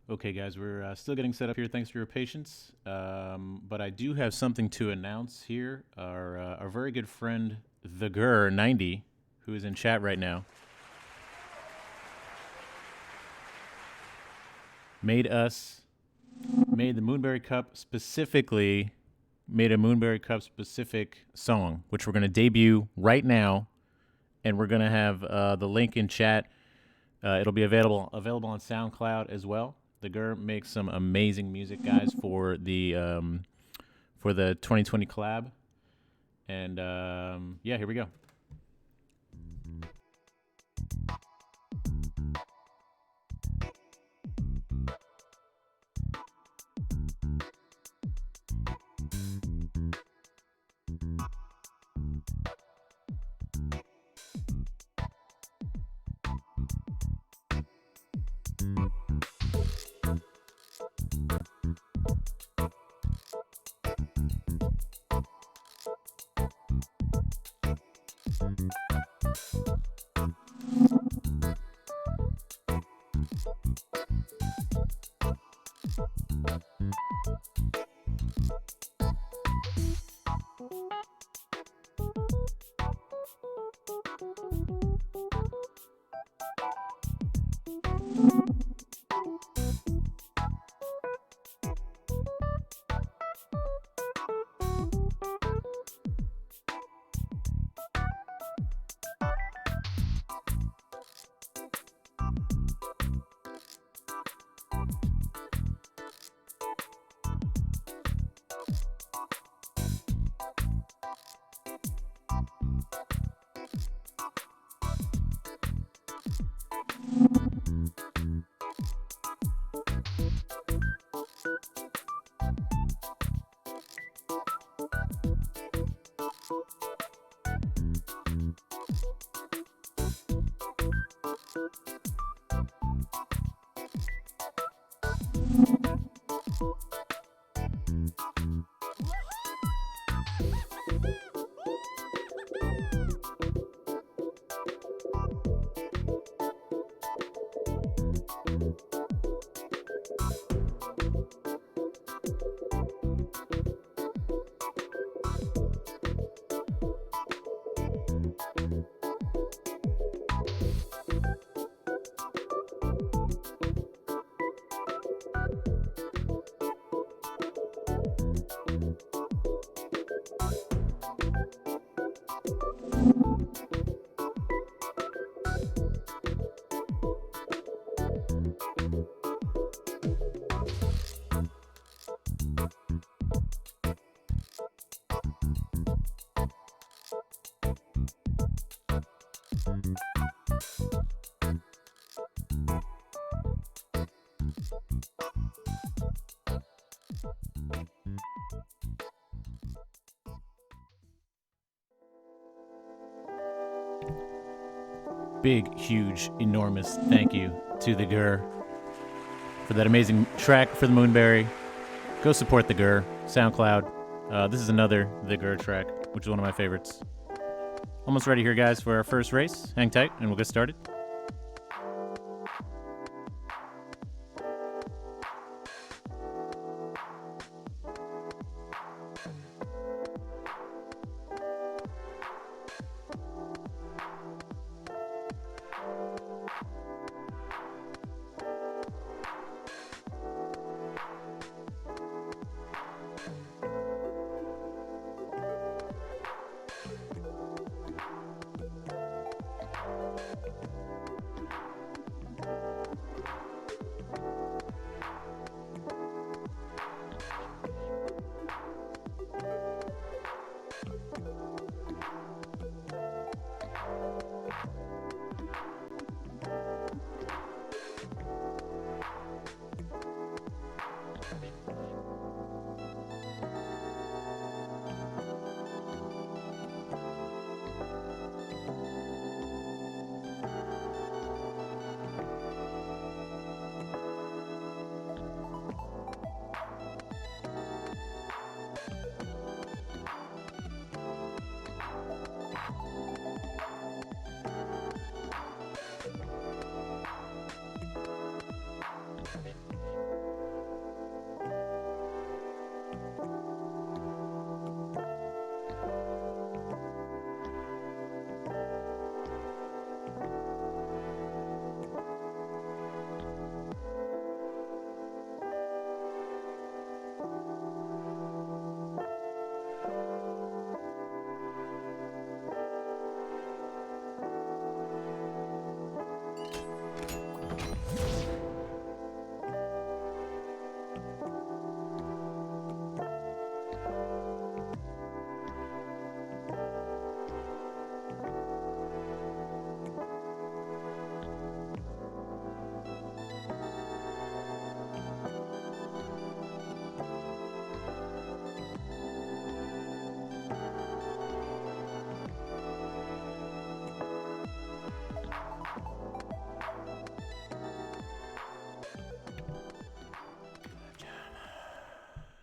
Okay, guys, we're still getting set up here. Thanks for your patience. But I do have something to announce here. Our very good friend, the Gur90, who is in chat right now, made the Moonberry Cup specifically, made a Moonberry Cup specific song, which we're going to debut right now. And we're going to have the link in chat. It'll be available on SoundCloud as well. The Gur makes some amazing music, guys, for the 2020 collab. And yeah, here we go. Big, huge, enormous thank you to the Gur for that amazing track for the Moonberry. Go support the Gur, SoundCloud. This is another the Gur track, which is one of my favorites. Almost ready here, guys, for our first race. Hang tight, and we'll get started.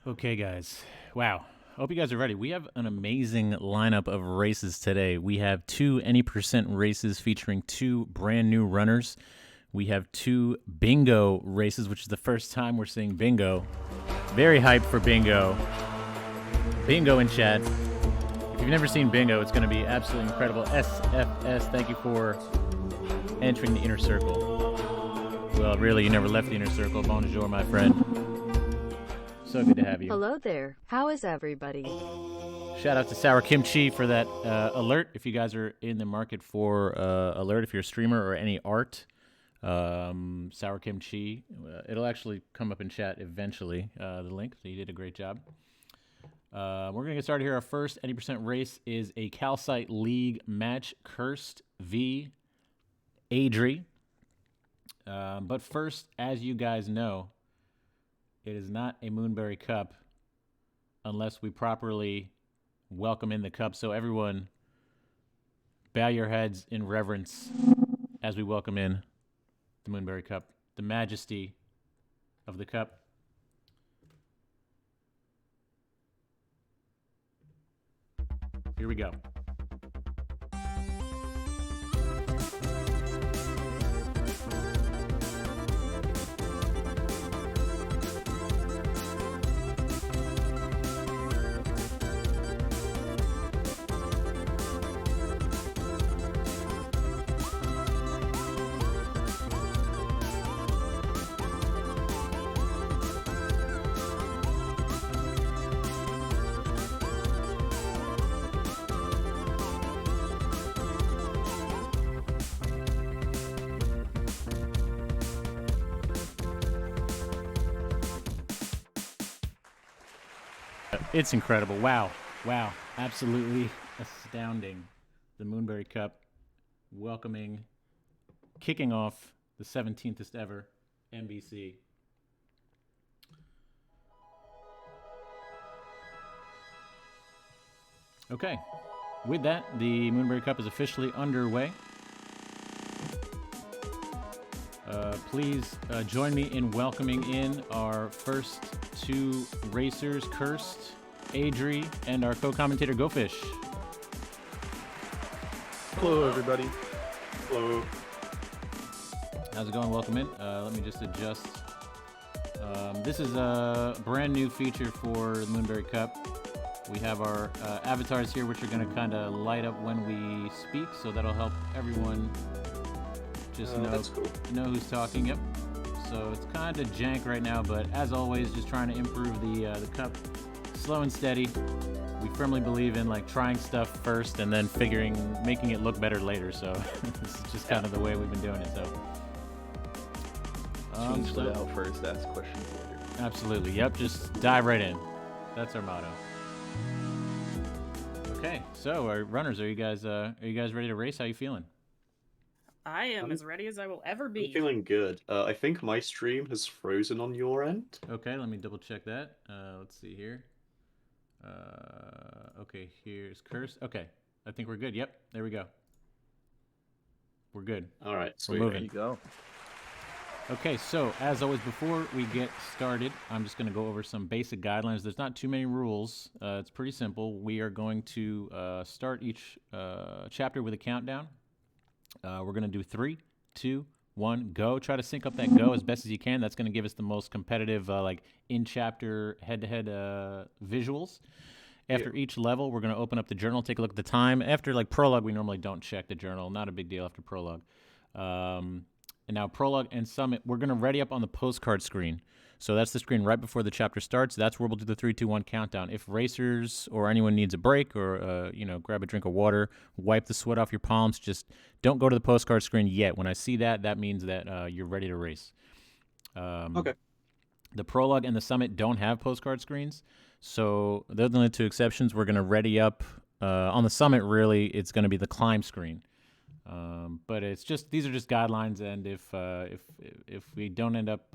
Okay, guys. Wow. Hope you guys are ready. We have an amazing lineup of races today. We have two any percent races featuring two brand new runners. We have two bingo races, which is the first time we're seeing bingo. Very hyped for bingo. Bingo in chat. If you've never seen bingo, it's going to be absolutely incredible. SFS, thank you for entering the inner circle. Well, really, you never left the inner circle. Bonjour, my friend. So good to have you. Hello there. How is everybody? Shout out to Sour Kimchi for that alert. If you guys are in the market for alert, if you're a streamer or any art, Sour Kimchi, it'll actually come up in chat eventually, the link. So you did a great job. We're going to get started here. Our first any percent race is a Calcite League match, Cursed v. Adri. But first, as you guys know, it is not a Moonberry Cup unless we properly welcome in the cup. So everyone, bow your heads in reverence as we welcome in the Moonberry Cup, the majesty of the cup. Here we go. It's incredible. Wow. Wow. Absolutely astounding. The Moonberry Cup welcoming, kicking off the 17th ever NBC. Okay. With that, the Moonberry Cup is officially underway. Please join me in welcoming in our first two racers, Cursed, Adri, and our co-commentator, GoFish. Hello, everybody. Hello. How's it going? Welcome in. Let me just adjust. This is a brand new feature for the Moonberry Cup. We have our avatars here, which are going to kind of light up when we speak, so that'll help everyone just know who's talking. Yep. So it's kind of jank right now, but as always, just trying to improve the cup, slow and steady. We firmly believe in like trying stuff first and then making it look better later. So this is just kind of the way we've been doing it. So Change that out first, ask questions later. Absolutely. Yep. Just dive right in. That's our motto. Okay. So our runners, are you guys ready to race? How you feeling? I am as ready as I will ever be. I'm feeling good. I think my stream has frozen on your end. Okay, let me double check that. Let's see here. Okay, here's Curse. Okay, I think we're good. Yep, there we go. We're good. All right, we're moving. There you go. Okay, so as always, before we get started, I'm just going to go over some basic guidelines. There's not too many rules. It's pretty simple. We are going to start each chapter with a countdown. We're going to do 3, 2, 1, go. Try to sync up that go as best as you can. That's going to give us the most competitive, like in-chapter, head-to-head visuals. After each level, we're going to open up the journal, take a look at the time. After like prologue, we normally don't check the journal. Not a big deal after prologue. And now prologue and summit, we're going to ready up on the postcard screen. So that's the screen right before the chapter starts. That's where we'll do the 3, 2, 1 countdown. If racers or anyone needs a break or, grab a drink of water, wipe the sweat off your palms, just don't go to the postcard screen yet. When I see that, that means that you're ready to race. Okay. The prologue and the summit don't have postcard screens. So those are the only two exceptions. We're going to ready up. On the summit, really, it's going to be the climb screen. But it's just these are just guidelines, and if we don't end up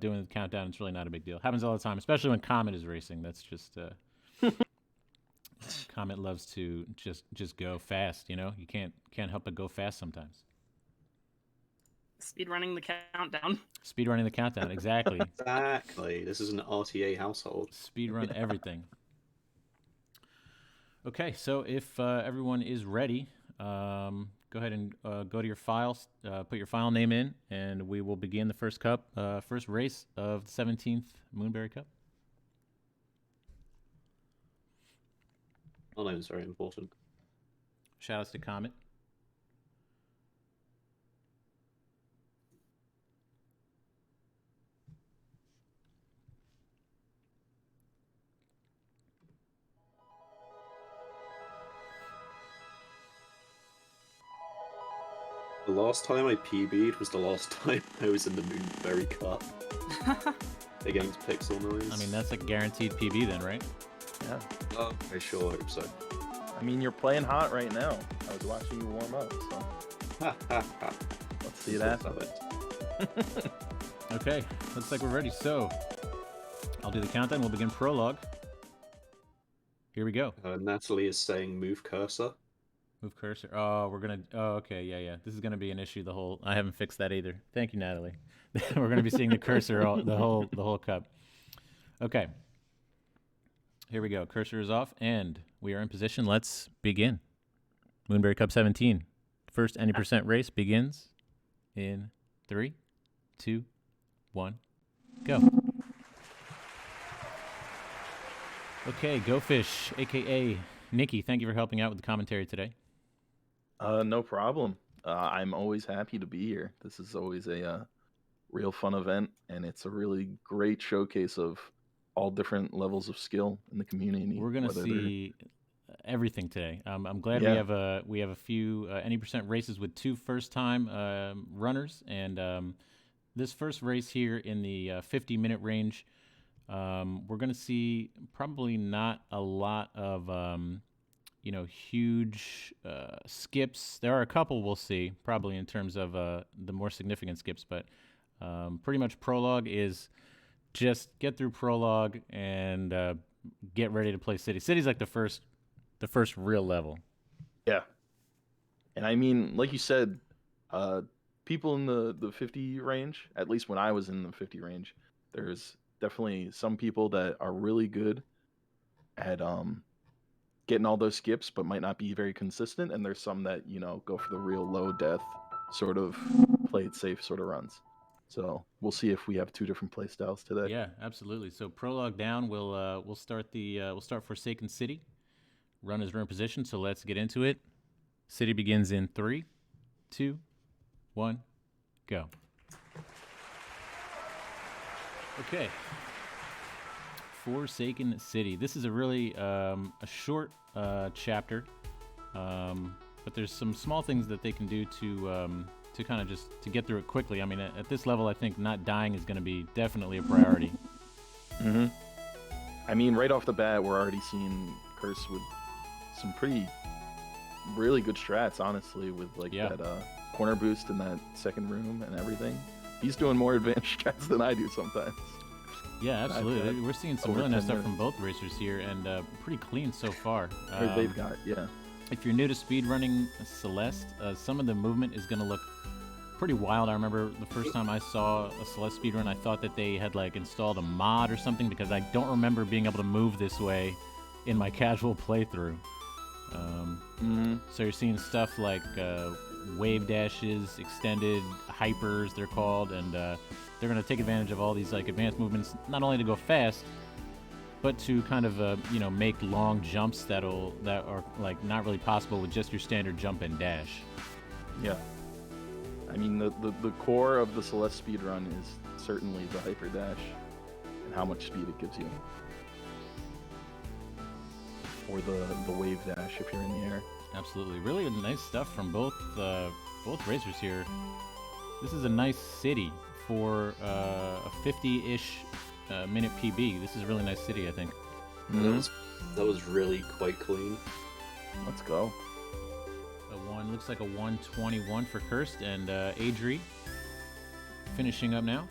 doing the countdown, it's really not a big deal. Happens all the time, especially when Comet is racing. That's just Comet loves to just go fast. You know, you can't help but go fast sometimes. Speedrunning the countdown. Speedrunning the countdown, exactly. Exactly. This is an RTA household. Speedrun everything. Okay, so if everyone is ready, go ahead and go to your files, put your file name in, and we will begin the first race of the 17th Moonberry Cup. My name is very important. Shoutouts to Comet. The last time I PB'd was the last time I was in the Moonberry Cup against Pixel Noise. I mean, that's a guaranteed PB then, right? Yeah. Oh, I sure hope so. I mean, you're playing hot right now. I was watching you warm up, so Ha ha ha. let's see that. Love it. Okay, looks like we're ready. So, I'll do the countdown. We'll begin prologue. Here we go. Natalie is saying move cursor. Move cursor. Oh, we're gonna. Oh, okay, yeah. This is gonna be an issue. I haven't fixed that either. Thank you, Natalie. We're gonna be seeing the cursor the whole cup. Okay. Here we go. Cursor is off, and we are in position. Let's begin. Moonberry Cup 17. First any percent race begins in 3, 2, 1, go. Okay, Go Fish, aka Nikki. Thank you for helping out with the commentary today. No problem. I'm always happy to be here. This is always a real fun event, and it's a really great showcase of all different levels of skill in the community. We're gonna see everything today. I'm glad Yeah. we have a few any percent races with 2 first-time runners, and this first race here in the 50-minute range, we're gonna see probably not a lot of huge skips. There are a couple we'll see probably in terms of the more significant skips, but pretty much prologue is just get through prologue and get ready to play city. City's like the first real level. Yeah. And I mean, like you said, people in the 50 range, at least when I was in the 50 range, there's definitely some people that are really good at getting all those skips, but might not be very consistent. And there's some that, go for the real low death sort of play it safe sort of runs. So we'll see if we have 2 different play styles today. Yeah, absolutely. So prologue down, we'll start Forsaken City. Runners are in position, so let's get into it. City begins in 3, 2, 1, go. Okay. Forsaken City. This is a really a short chapter, but there's some small things that they can do to kind of just to get through it quickly. I mean, at this level, I think not dying is going to be definitely a priority. Mm-hmm. I mean, right off the bat, we're already seeing Curse with some really good strats, honestly, with that corner boost in that second room and everything. He's doing more advanced strats than I do sometimes. Yeah, absolutely. We're seeing some really nice stuff minutes. from both racers here, and pretty clean so far. They've got, yeah. If you're new to speedrunning Celeste, some of the movement is going to look pretty wild. I remember the first time I saw a Celeste speedrun, I thought that they had installed a mod or something, because I don't remember being able to move this way in my casual playthrough. So you're seeing stuff like wave dashes, extended hypers, they're called, and they're going to take advantage of all these advanced movements, not only to go fast, but to kind of make long jumps that are not really possible with just your standard jump and dash. Yeah. I mean, the core of the Celeste speedrun is certainly the hyper dash and how much speed it gives you. Or the wave dash if you're in the air. Absolutely. Really nice stuff from both racers here. This is a nice city for a 50-ish minute PB. This is a really nice city, I think. Mm-hmm. That was really quite clean. Let's go. Looks like a 121 for Kirst, and Adri finishing up now.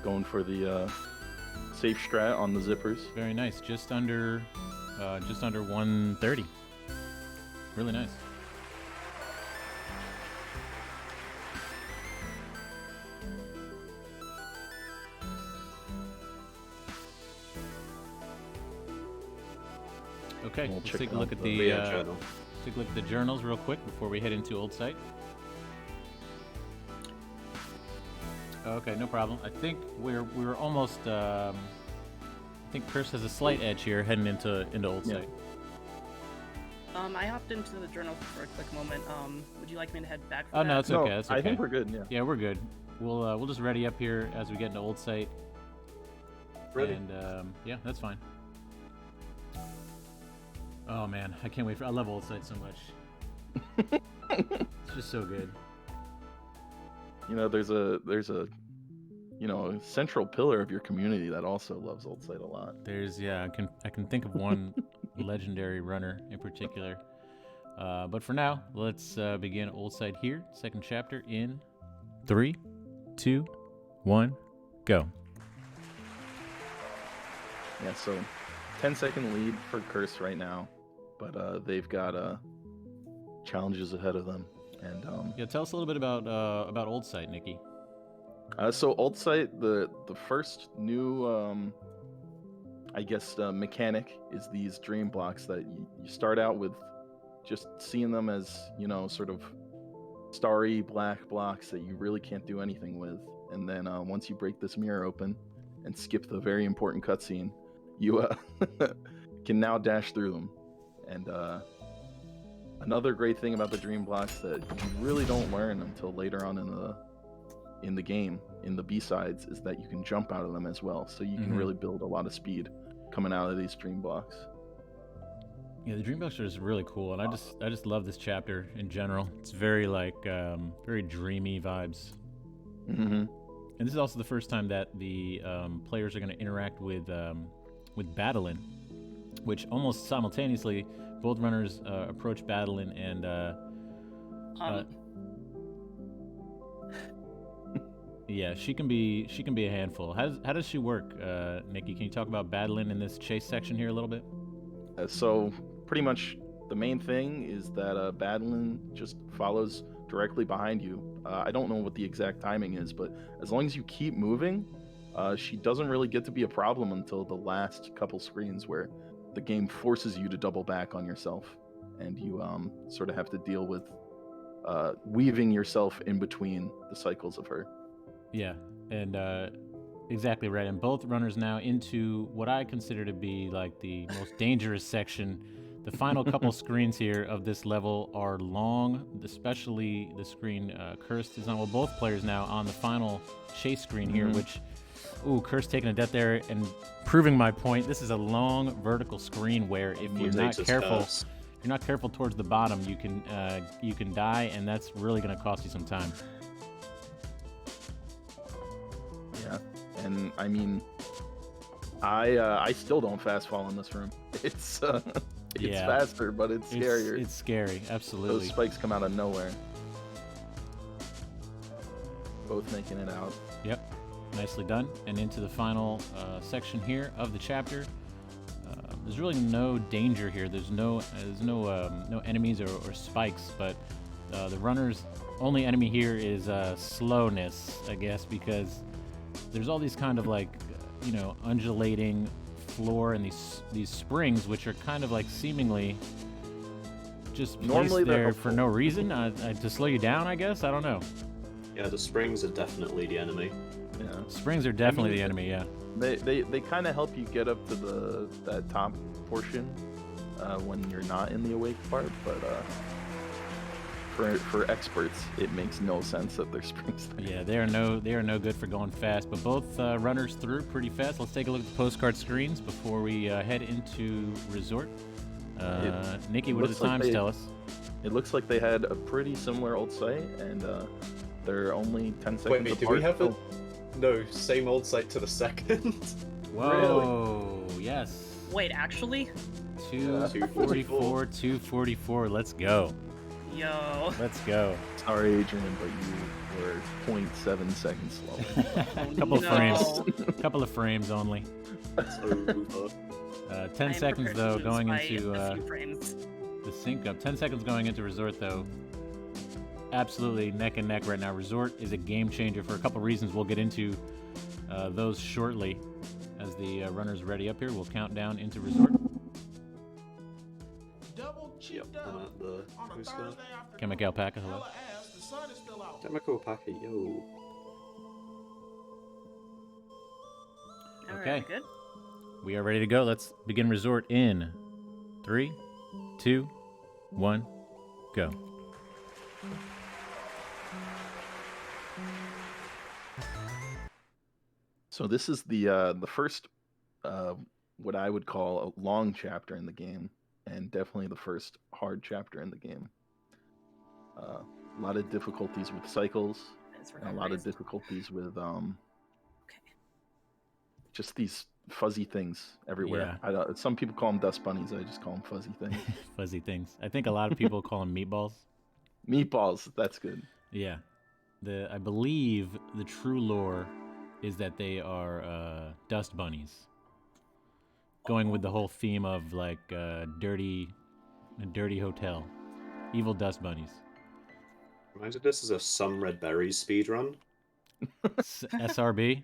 Going for the safe strat on the zippers. Very nice. Just under 130. Really nice. Okay, We'll let's check take a out look at the the journal. take a look at the journals real quick before we head into Old Site. Okay, no problem. I think we're almost. I think Chris has a slight edge here heading into Old Yeah. Site. I hopped into the journal for a quick moment. Would you like me to head back? For Oh that? no, it's okay. That's okay. I think we're good. Yeah. Yeah, we're good. We'll just ready up here as we get into Old Site. Ready? And yeah, that's fine. Oh man, I can't wait I love Old Site so much. It's just so good. You know, there's a central pillar of your community that also loves Old Site a lot. I can think of one legendary runner in particular. But for now, let's begin Old Site here. Second chapter in 3, 2, 1, go. Yeah, so 10-second lead for Curse right now, but they've got challenges ahead of them. And Yeah, tell us a little bit about Old Site, Nikki. so Old Site, the first new mechanic is these dream blocks that you start out with, just seeing them as sort of starry black blocks that you really can't do anything with. And then once you break this mirror open and skip the very important cutscene, you can now dash through them. And another great thing about the dream blocks that you really don't learn until later on in the game, in the B-sides, is that you can jump out of them as well. So you can really build a lot of speed coming out of these dream blocks. Yeah, the dream blocks are just really cool, and I just love this chapter in general. It's very very dreamy vibes. Mm-hmm. And this is also the first time that the players are going to interact with Battlein, which almost simultaneously both runners approach Battlein and yeah, she can be a handful. How does she work, Nikki? Can you talk about Battlein in this chase section here a little bit? So pretty much the main thing is that Battlein just follows directly behind you. I don't know what the exact timing is, but as long as you keep moving, she doesn't really get to be a problem until the last couple screens where the game forces you to double back on yourself, and you sort of have to deal with weaving yourself in between the cycles of her. Yeah, and exactly right. And both runners now into what I consider to be like the most dangerous section. The final couple screens here of this level are long, especially the screen Cursed is on. Well, both players now on the final chase screen here, which, Cursed taking a death there and proving my point. This is a long vertical screen where if you're not careful towards the bottom, you can die, and that's really going to cost you some time. Yeah, and I mean, I still don't fast fall in this room. It's faster, but it's scarier. It's scary, absolutely. Those spikes come out of nowhere. Both making it out. Yep, nicely done. And into the final section here of the chapter. There's really no danger here. There's no enemies or spikes, but the runner's only enemy here is slowness, I guess, because there's all these kind of like, undulating floor and these springs, which are kind of like seemingly just Normally placed there for no reason, to slow you down, I guess. I don't know. Yeah, the springs are definitely the enemy. Yeah, Springs are definitely the enemy. Yeah. they kind of help you get up to that top portion when you're not in the awake part, but for experts, it makes no sense that there's springs there. Yeah, they are no good for going fast, but both runners through pretty fast. Let's take a look at the postcard screens before we head into Resort. Nikki, what do the times tell us? It looks like they had a pretty similar Old Site, and they're only 10 seconds Wait, apart. do we have a... No, same Old Site to the second? Whoa, yes. Wait, actually? 244, 244, let's go. Yo. Let's go. Sorry, Adrian, but you were 0.7 seconds slower. Couple of frames only. It's over. 10 seconds though going into a few frames. the sync up. 10 seconds going into Resort though. Absolutely neck and neck right now. Resort is a game changer for a couple reasons. We'll get into those shortly as the runners ready up here. We'll count down into Resort. the who's that? Chemical Alpaca, hello. Chemical Alpaca, yo. All Okay. right, good. We are ready to go. Let's begin resort in 3, 2, 1, go. So this is the first what I would call a long chapter in the game, and definitely the first hard chapter in the game. A lot of difficulties with cycles, It's and a lot of raised. difficulties with Okay. just these fuzzy things everywhere. Yeah. I don't, some people call them dust bunnies. I just call them fuzzy things. Fuzzy things. I think a lot of people call them meatballs. Meatballs. That's good. Yeah. I believe the true lore is that they are dust bunnies. Going with the whole theme of like a dirty hotel. Evil dust bunnies. Reminded this is a Some Red Berries speedrun. SRB.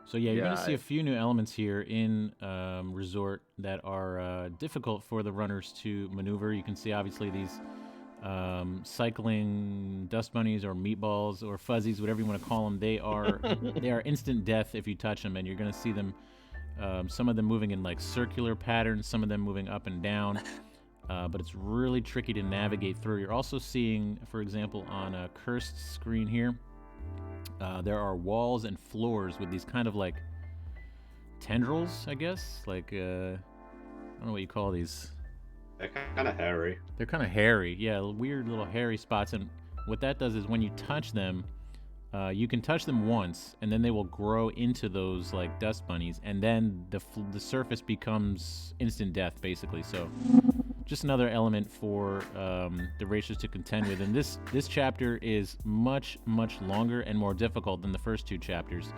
So yeah, you're Yeah, going to see a few new elements here in Resort that are difficult for the runners to maneuver. You can see obviously these cycling dust bunnies or meatballs or fuzzies, whatever you want to call them. They are instant death if you touch them, and you're going to see them. Some of them moving in like circular patterns, some of them moving up and down. But it's really tricky to navigate through. You're also seeing, for example, on a cursed screen here, there are walls and floors with these kind of like tendrils, I guess. Like, I don't know what you call these. They're kind of hairy. They're kind of hairy. Yeah, weird little hairy spots. And what that does is when you touch them, you can touch them once, and then they will grow into those like dust bunnies, and then the surface becomes instant death, basically. So just another element for the racers to contend with. And this chapter is much longer and more difficult than the first two chapters.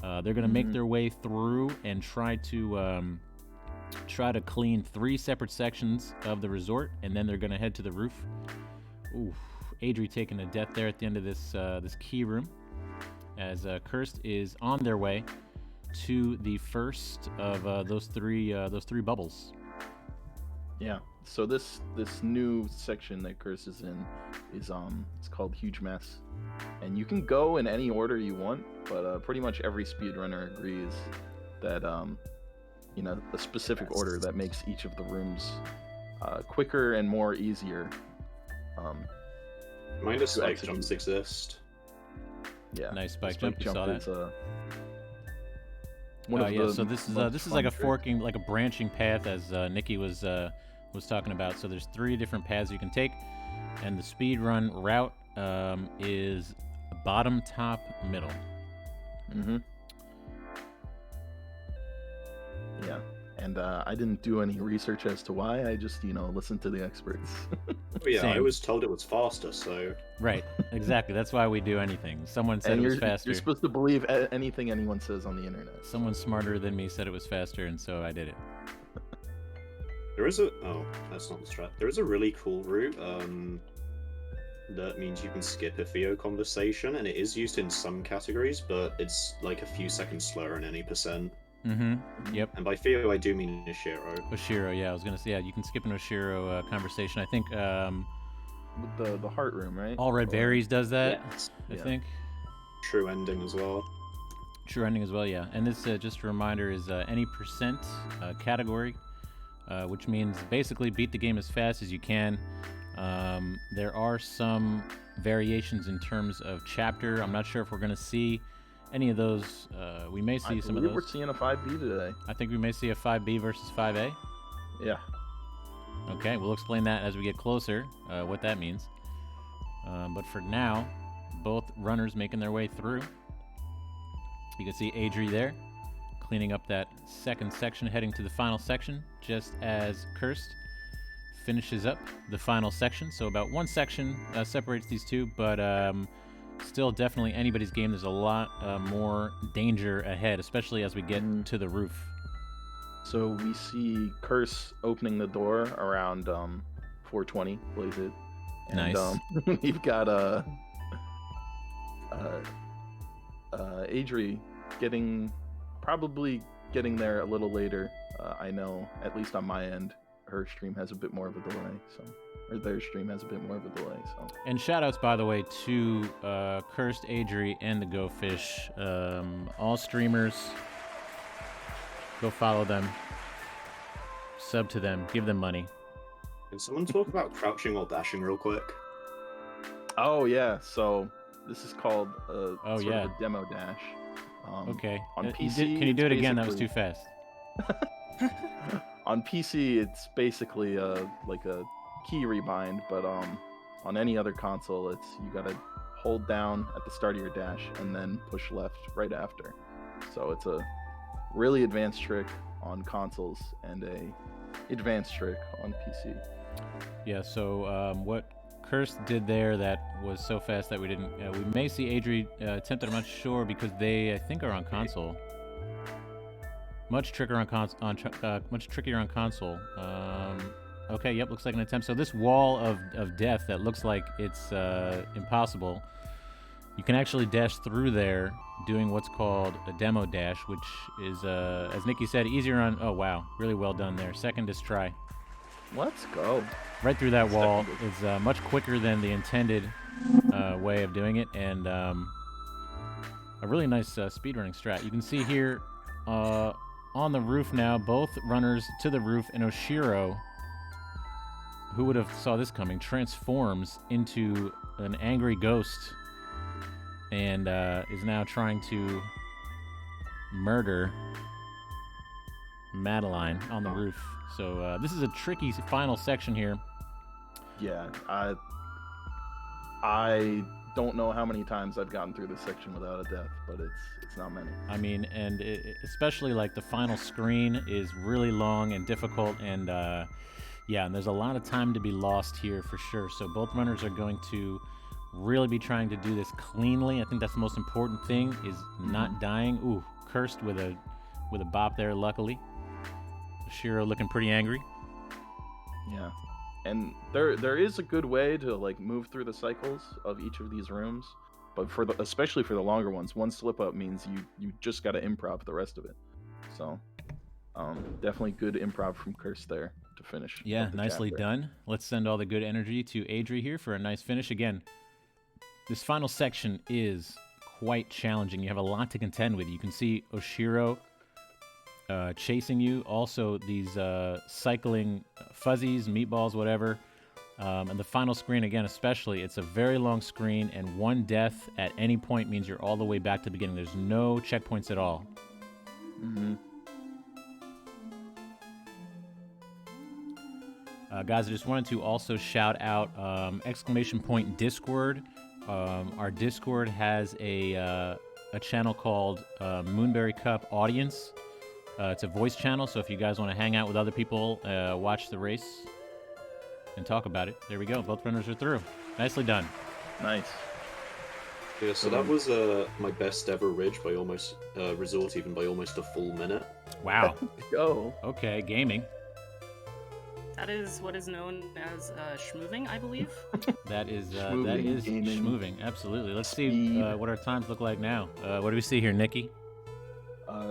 They're going to make their way through and try to clean 3 separate sections of the resort, and then they're going to head to the roof. Ooh, Adri taking a death there at the end of this key room, as Cursed is on their way to the first of those three bubbles. Yeah. So this new section that Curse is in is it's called Huge Mess, and you can go in any order you want, but pretty much every speedrunner agrees that a specific order that makes each of the rooms quicker and more easier. Mind us to like execute. jumps exist. Yeah. Nice spike The jump. You saw that. is, one of yeah. the So this is most like a fun forking, like a branching path, as Nikki was talking about. So there's 3 different paths you can take, and the speed run route is bottom, top, middle. Mm-hmm. Yeah, and I didn't do any research as to why. I just, listened to the experts. Oh yeah, I Same. was told it was faster, so Right. Exactly. That's why we do anything. Someone said And it you're, was faster. you're supposed to believe anything anyone says on the internet. Someone smarter than me said it was faster, and so I did it. there is a that's not the strat. There is a really cool route that means you can skip a Theo conversation, and it is used in some categories, but it's like a few seconds slower in any percent. Mm-hmm. Yep. And by Theo, I do mean Ishiro. Oshiro, yeah, I was gonna say, yeah, you can skip an Oshiro conversation. I think With the heart room, right? All Red Or- Berries does that. Yes. I Yeah. think. True ending as well. True ending as well, yeah. And this, just a reminder, is any percent category, which means basically beat the game as fast as you can. There are some variations in terms of chapter. I'm not sure if we're going to see any of those. We may see some of believe those. We're seeing a 5B today. I think we may see a 5B versus 5A. Yeah. Okay, we'll explain that as we get closer, what that means. But for now, both runners making their way through. You can see Adri there, cleaning up that second section, heading to the final section, just as Cursed finishes up the final section. So about 1 section separates these two, but still definitely anybody's game. There's a lot more danger ahead, especially as we get to the roof. So we see Curse opening the door around 4:20, plays it. And, Nice. We've got Adri getting probably getting there a little later. I know, at least on my end, her stream has a bit more of a delay, or their stream has a bit more of a delay. So. And shout outs, by the way, to Cursed, Adri, and the Go Fish. All streamers, go follow them, sub to them, give them money. Can someone talk about crouching or dashing real quick? Oh yeah, so this is called Oh, sort yeah. of a demo dash. Okay. On You PC, can you do it it's again? That was basically- too fast. On PC, it's basically like a key rebind, but on any other console, it's you gotta hold down at the start of your dash and then push left right after. So it's a really advanced trick on consoles and a advanced trick on PC. Yeah, so what Cursed did there that was so fast that we didn't... we may see Adri attempt it, I'm not sure, because they, I think, are on console. Much trickier on console. Okay, yep, looks like an attempt. So this wall of death that looks like it's impossible, you can actually dash through there doing what's called a demo dash, which is, as Nikki said, easier on... Oh, wow. Really well done there. Second try. Let's go. Right through that wall is much quicker than the intended way of doing it, and a really nice speedrunning strat. You can see here on the roof now, both runners to the roof, and Oshiro, who would have saw this coming, transforms into an angry ghost and is now trying to murder Madeline on the roof. So this is a tricky final section here. Yeah, I don't know how many times I've gotten through this section without a death, but it's not many. I mean, and especially like the final screen is really long and difficult, and yeah, and there's a lot of time to be lost here for sure. So both runners are going to really be trying to do this cleanly. I think that's the most important thing, is not dying. Ooh, Cursed with a bop there, luckily. Shiro looking pretty angry. Yeah, and there is a good way to like move through the cycles of each of these rooms, but especially for the longer ones, one slip up means you just got to improv the rest of it. So definitely good improv from Curse there to finish. Yeah, up the nicely chapter. done. Let's send all the good energy to Adri here for a nice finish. Again, this final section is quite challenging. You have a lot to contend with. You can see Oshiro chasing you. Also, these cycling fuzzies, meatballs, whatever. And the final screen, again, especially, it's a very long screen, and one death at any point means you're all the way back to the beginning. There's no checkpoints at all. Mm-hmm. Guys, I just wanted to also shout out !Discord. Our Discord has a channel called Moonberry Cup Audience. It's a voice channel, so if you guys want to hang out with other people, watch the race, and talk about it, there we go. Both runners are through. Nicely done. Nice. Yeah, so that was my best ever ridge by almost result, even by almost a full minute. Wow. Go. Okay, gaming. That is what is known as schmoving, I believe. That is Schmoving, gaming. schmoving. Absolutely. Let's see Speed. what our times look like now. What do we see here, Nikki?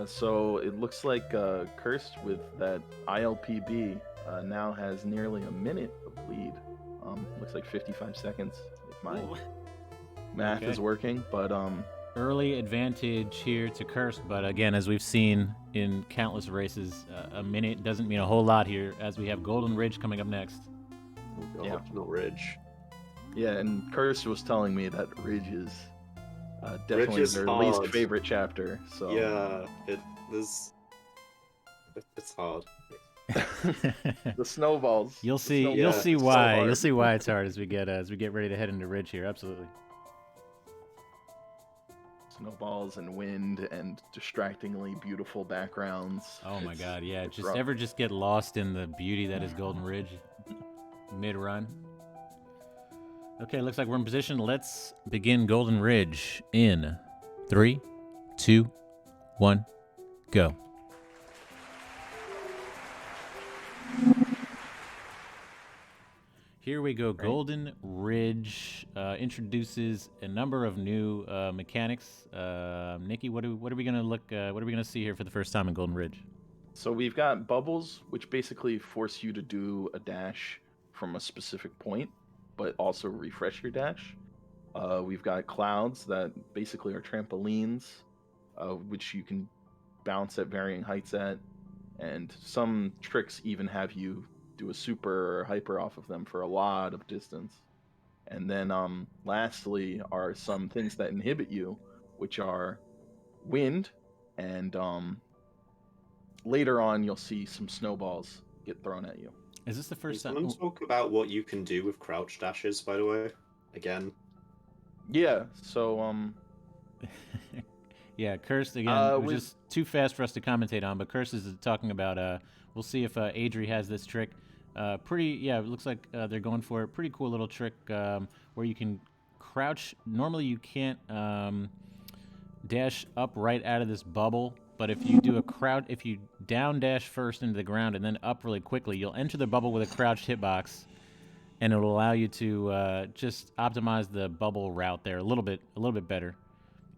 So it looks like Cursed with that ILPB now has nearly a minute of lead. Looks like 55 seconds if my Ooh. math Okay. is working, but Early advantage here to Cursed, but again, as we've seen in countless races, a minute doesn't mean a whole lot here, as we have Golden Ridge coming up next. Oh god, Yeah. not ridge. yeah, and Cursed was telling me that Ridge is definitely is their least hard. favorite chapter. So Yeah, it's hard. the snowballs. You'll the see. snowballs You'll are see so why. hard. You'll see why it's hard as we get ready to head into Ridge here. Absolutely. Snowballs and wind and distractingly beautiful backgrounds. Oh my It's- God, yeah. it's Just rough. just get lost in the beauty that is Golden Ridge mid-run. Okay, looks like we're in position. Let's begin Golden Ridge in 3, 2, 1, go. Here we go. Right. Golden Ridge introduces a number of new mechanics. Nikki, what are we gonna look? What are we gonna see here for the first time in Golden Ridge? So we've got bubbles, which basically force you to do a dash from a specific point, but also refresh your dash. We've got clouds that basically are trampolines, which you can bounce at varying heights at, and some tricks even have you do a super or hyper off of them for a lot of distance. And then lastly are some things that inhibit you, which are wind, and later on you'll see some snowballs get thrown at you. Is this the Can first time? someone talk about what you can do with crouch dashes, by the way? Again. Yeah, so Yeah, Cursed again. It was with- just too fast for us to commentate on, but Cursed is talking about. We'll see if Adri has this trick. It looks like they're going for a pretty cool little trick where you can crouch. Normally, you can't dash up right out of this bubble, but if you do if you down dash first into the ground and then up really quickly, you'll enter the bubble with a crouched hitbox, and it'll allow you to just optimize the bubble route there a little bit better.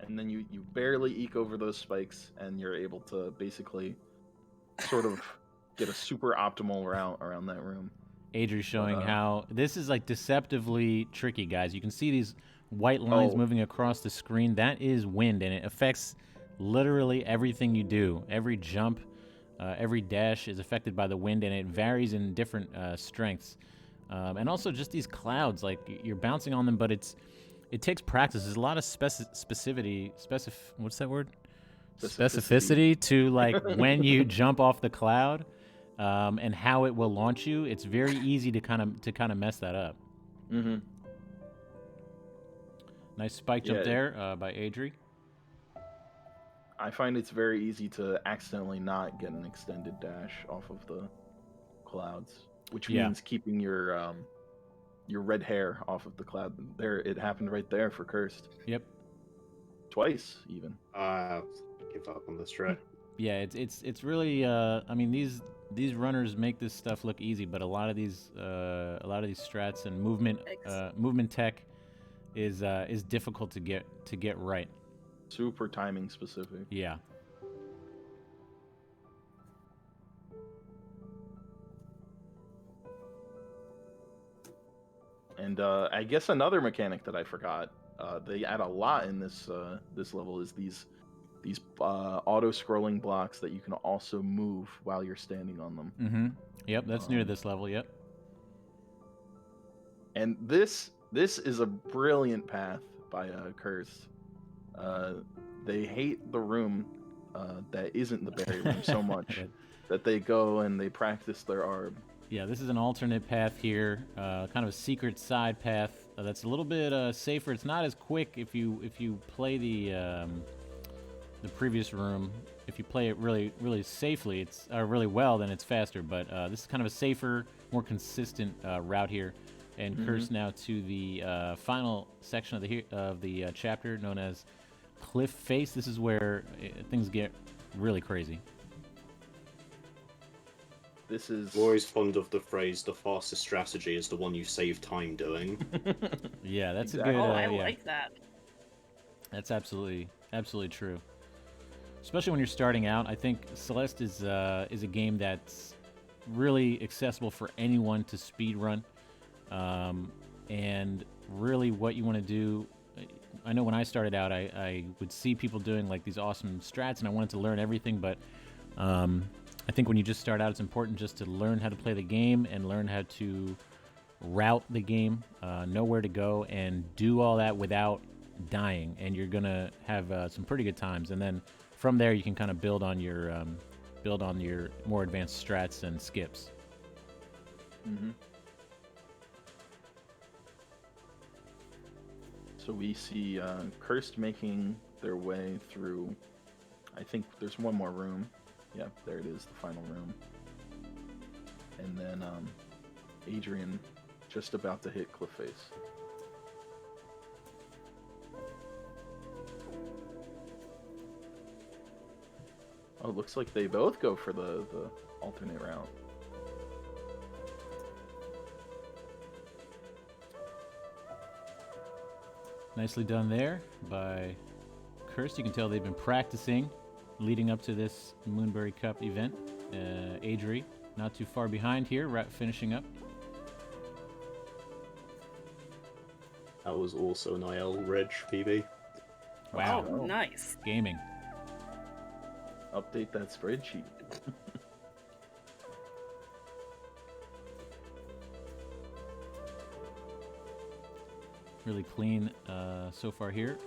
and then you barely eke over those spikes, and you're able to basically sort of get a super optimal route around that room. Adri's showing how this is like deceptively tricky, guys. You can see these white lines moving across the screen. That is wind, and it affects literally everything you do. Every jump, every dash is affected by the wind, and it varies in different strengths. And also just these clouds, like you're bouncing on them, but it takes practice. There's a lot of what's that word? Specificity to like when you jump off the cloud, and how it will launch you. It's very easy to kind of mess that up. Mm-hmm. Nice spike jump there by Adri. I find it's very easy to accidentally not get an extended dash off of the clouds, which means keeping your red hair off of the cloud. There, it happened right there for Cursed. Yep. Twice even. Give up on this try. Yeah, it's really. I mean, these runners make this stuff look easy, but a lot of these strats and movement tech is difficult to get right. Super timing specific. Yeah. And I guess another mechanic that I forgot, they add a lot in this level, is these auto scrolling blocks that you can also move while you're standing on them. Mm-hmm. Yep, that's new to this level. Yep. And this is a brilliant path by Cursed. They hate the room that isn't the berry room so much that they go and they practice their arb. Yeah, this is an alternate path here, kind of a secret side path that's a little bit safer. It's not as quick if you play the previous room. If you play it really safely, it's really well, then it's faster. But this is kind of a safer, more consistent route here. And Curse now to the final section of the chapter known as Cliff Face. This is where things get really crazy. This is I'm always fond of the phrase, the fastest strategy is the one you save time doing. Yeah, that's Exactly. a good. Oh, I yeah. like that. That's absolutely true. Especially when you're starting out, I think Celeste is a game that's really accessible for anyone to speed run. And really, what you want to do, I know when I started out, I would see people doing like these awesome strats, and I wanted to learn everything. But I think when you just start out, it's important just to learn how to play the game and learn how to route the game, know where to go, and do all that without dying. And you're gonna have some pretty good times. And then from there, you can kind of build on your more advanced strats and skips. Mm-hmm. So we see Cursed making their way through. I think there's one more room. Yeah, there it is, the final room. And then Adrian just about to hit Cliff Face. Oh, it looks like they both go for the alternate route. Nicely done there by Kirst. You can tell they've been practicing leading up to this Moonberry Cup event. Adri, not too far behind here, finishing up. That was also an IL Reg PB. Wow. Oh, nice. Gaming. Update that spreadsheet. Really clean so far here.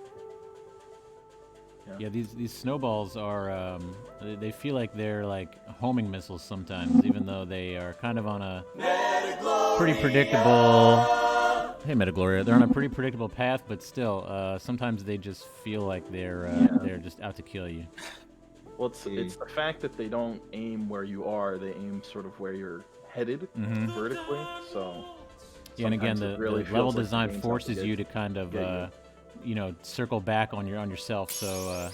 Yeah. Yeah, these snowballs are, they feel like they're like homing missiles sometimes, even though they are kind of on a pretty predictable... Hey, Metagloria. They're on a pretty predictable path, but still, sometimes they just feel like they're just out to kill you. Well, it's the fact that they don't aim where you are; they aim sort of where you're headed vertically. So yeah, and again, the really level feels like design the game's forces out to you get to kind of, you. circle back on yourself. So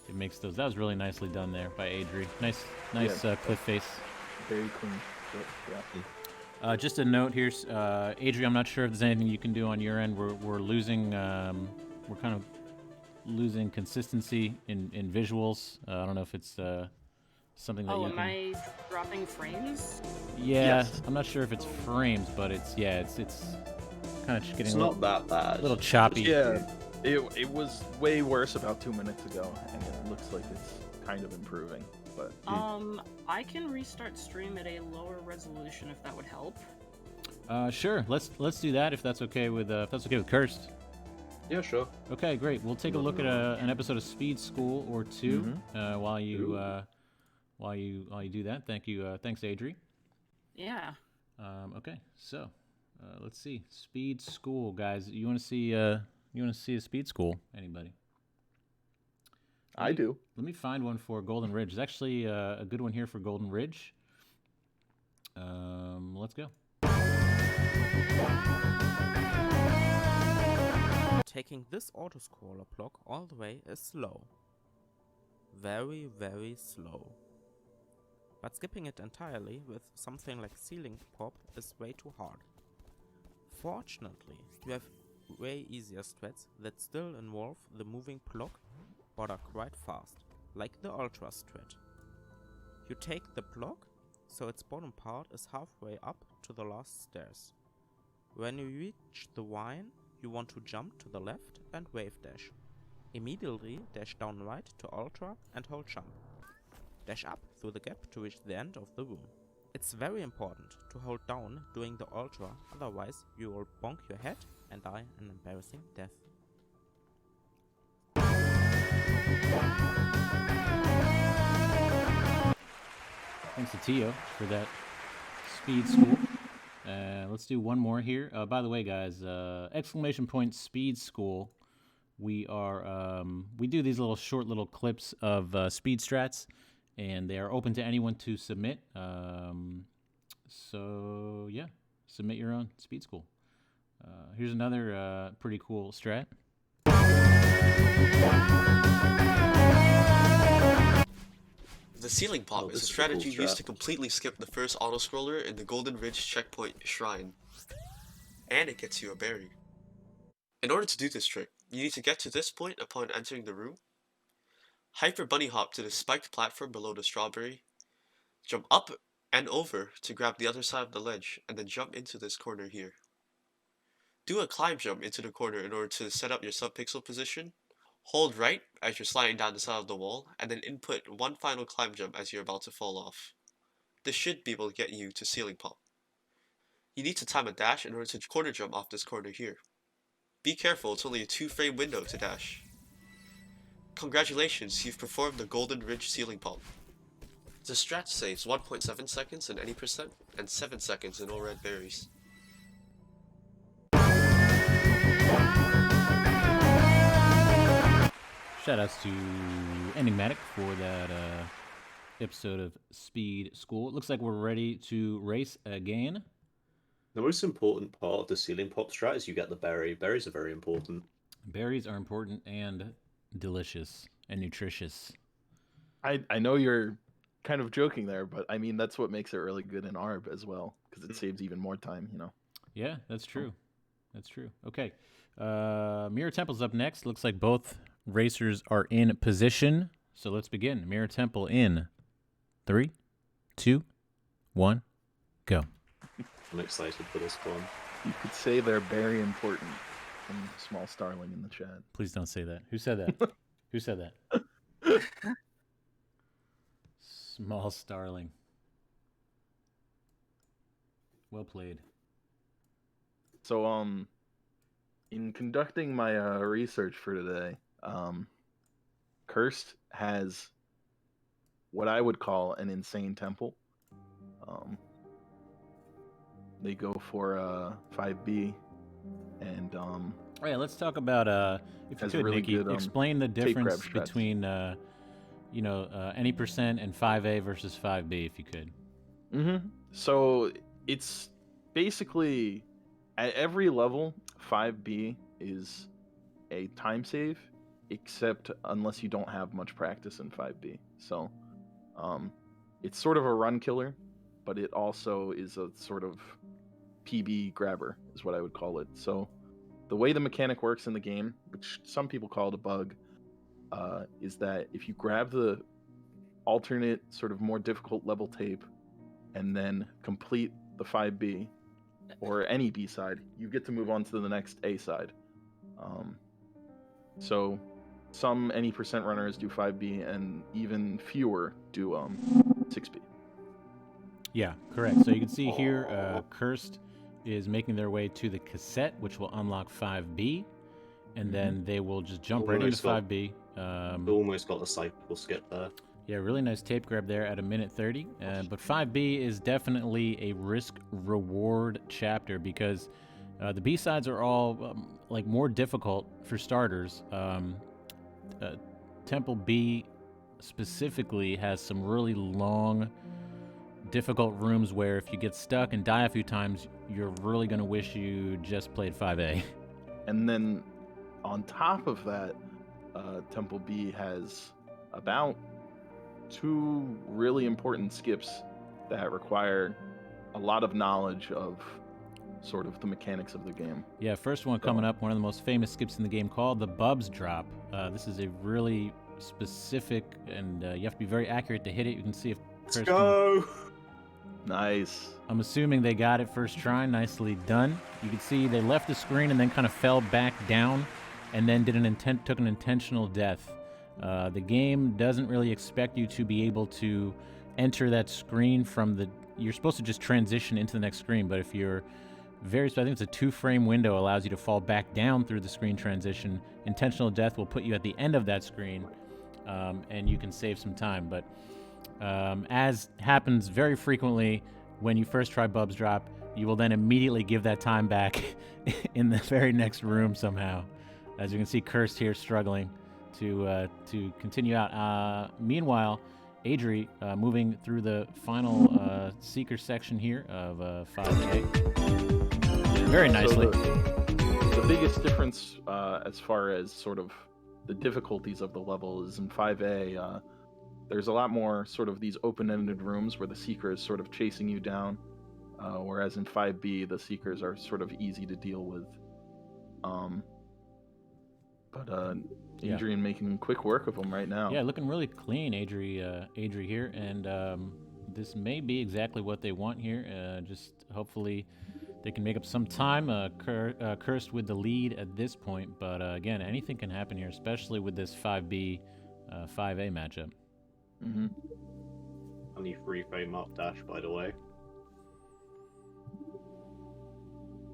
it makes those. That was really nicely done there by Adri. Nice cliff face. Very clean. Yeah. Just a note here, Adri. I'm not sure if there's anything you can do on your end. We're losing. We're kind of losing consistency in visuals. I don't know if it's something that you am can... I dropping frames? Yeah, Yes. I'm not sure if it's frames, but it's kind of getting It's a not that bad. little choppy. Yeah. It was way worse about 2 minutes ago, and it looks like it's kind of improving. But I can restart stream at a lower resolution if that would help. Sure. Let's do that if that's okay with Kirst. Yeah, sure. Okay, great. We'll take a look at an episode of Speed School or two while you do that. Thank you. Thanks, Adri. Yeah. Okay, so let's see. Speed School, guys. You want to see a Speed School? Anybody? I do. Let me find one for Golden Ridge. There's actually a good one here for Golden Ridge. Let's go. Taking this autoscroller block all the way is slow. Very, very slow. But skipping it entirely with something like Ceiling Pop is way too hard. Fortunately, you have way easier strats that still involve the moving block but are quite fast, like the Ultra strat. You take the block, so its bottom part is halfway up to the last stairs. When you reach the vine, you want to jump to the left and wave dash. Immediately dash down right to Ultra and hold jump. Dash up through the gap to reach the end of the room. It's very important to hold down doing the Ultra, otherwise you will bonk your head and die an embarrassing death. Thanks to Tio for that Speed School. Let's do one more here. By the way, guys, exclamation point Speed School. We do these short little clips of speed strats, and they are open to anyone to submit. So yeah, submit your own Speed School. Here's another pretty cool strat. The ceiling pop is this a is a strategy cool used strat. to completely skip the first autoscroller in the Golden Ridge Checkpoint Shrine. And it gets you a berry. In order to do this trick, you need to get to this point upon entering the room, hyper bunny hop to the spiked platform below the strawberry, jump up and over to grab the other side of the ledge, and then jump into this corner here. Do a climb jump into the corner in order to set up your sub-pixel position. Hold right as you're sliding down the side of the wall, and then input one final climb jump as you're about to fall off. This should be able to get you to ceiling pop. You need to time a dash in order to corner jump off this corner here. Be careful, it's only a 2-frame window to dash. Congratulations, you've performed the Golden Ridge ceiling pop. The strat saves 1.7 seconds in any percent, and 7 seconds in all red berries. Shoutouts to Enigmatic for that episode of Speed School. It looks like we're ready to race again. The most important part of the ceiling pop strat is you get the berry. Berries are very important. Berries are important and delicious and nutritious. I know you're kind of joking there, but I mean that's what makes it really good in ARB as well, because it saves even more time, you know. Yeah, that's true. That's true. Okay, Mirror Temple's up next. Looks like both racers are in position. So let's begin. Mirror Temple in 3, 2, 1, go. I'm excited for this one. You could say they're very important. From Small Starling in the chat. Please don't say that. Who said that? Who said that? Small Starling. Well played. So, in conducting my research for today, Cursed has what I would call an insane temple. They go for 5B, and All right, let's talk about if you has could, really Nikki, good, explain the tape grab difference strats. between any percent and 5A versus 5B, if you could. So it's basically at every level, 5B is a time save, except unless you don't have much practice in 5B. So it's sort of a run killer, but it also is a sort of PB grabber, is what I would call it. So the way the mechanic works in the game, which some people call it a bug, is that if you grab the alternate sort of more difficult level tape and then complete the 5B or any B side, you get to move on to the next A side. So some any percent runners do 5B and even fewer do 6B. Yeah, correct. So you can see here, Cursed is making their way to the cassette, which will unlock 5B, and then they will just jump right into Almost got- 5B. Almost got the cycle skip there. Yeah, really nice tape grab there at 1:30. But 5B is definitely a risk-reward chapter because the B-sides are all like more difficult for starters. Temple B specifically has some really long, difficult rooms where if you get stuck and die a few times, you're really going to wish you just played 5A. And then on top of that, Temple B has about 2 really important skips that require a lot of knowledge of sort of the mechanics of the game. Yeah, first one coming up, one of the most famous skips in the game called the Bubs Drop. This is a really specific, and you have to be very accurate to hit it. You can see if Let's Kirsten- go! Nice. I'm assuming they got it first try. Nicely done. You can see they left the screen and then kind of fell back down, and then took an intentional death. The game doesn't really expect you to be able to enter that screen from the. You're supposed to just transition into the next screen, but if you're I think it's a 2-frame window allows you to fall back down through the screen transition. Intentional death will put you at the end of that screen, and you can save some time. But as happens very frequently when you first try Bubs Drop, you will then immediately give that time back in the very next room somehow. As you can see, Cursed here struggling to continue out. Meanwhile, Adri moving through the final Seeker section here of 5K. Very nicely. So the biggest difference as far as sort of the difficulties of the level is in 5A, there's a lot more sort of these open-ended rooms where the Seeker is sort of chasing you down, whereas in 5B, the Seekers are sort of easy to deal with. But Adrian making quick work of them right now. Yeah, looking really clean, Adri here, and this may be exactly what they want here. Just hopefully they can make up some time. Cursed with the lead at this point, but again, anything can happen here, especially with this 5B, 5A matchup. Mm-hmm. Only 3-frame up dash, by the way.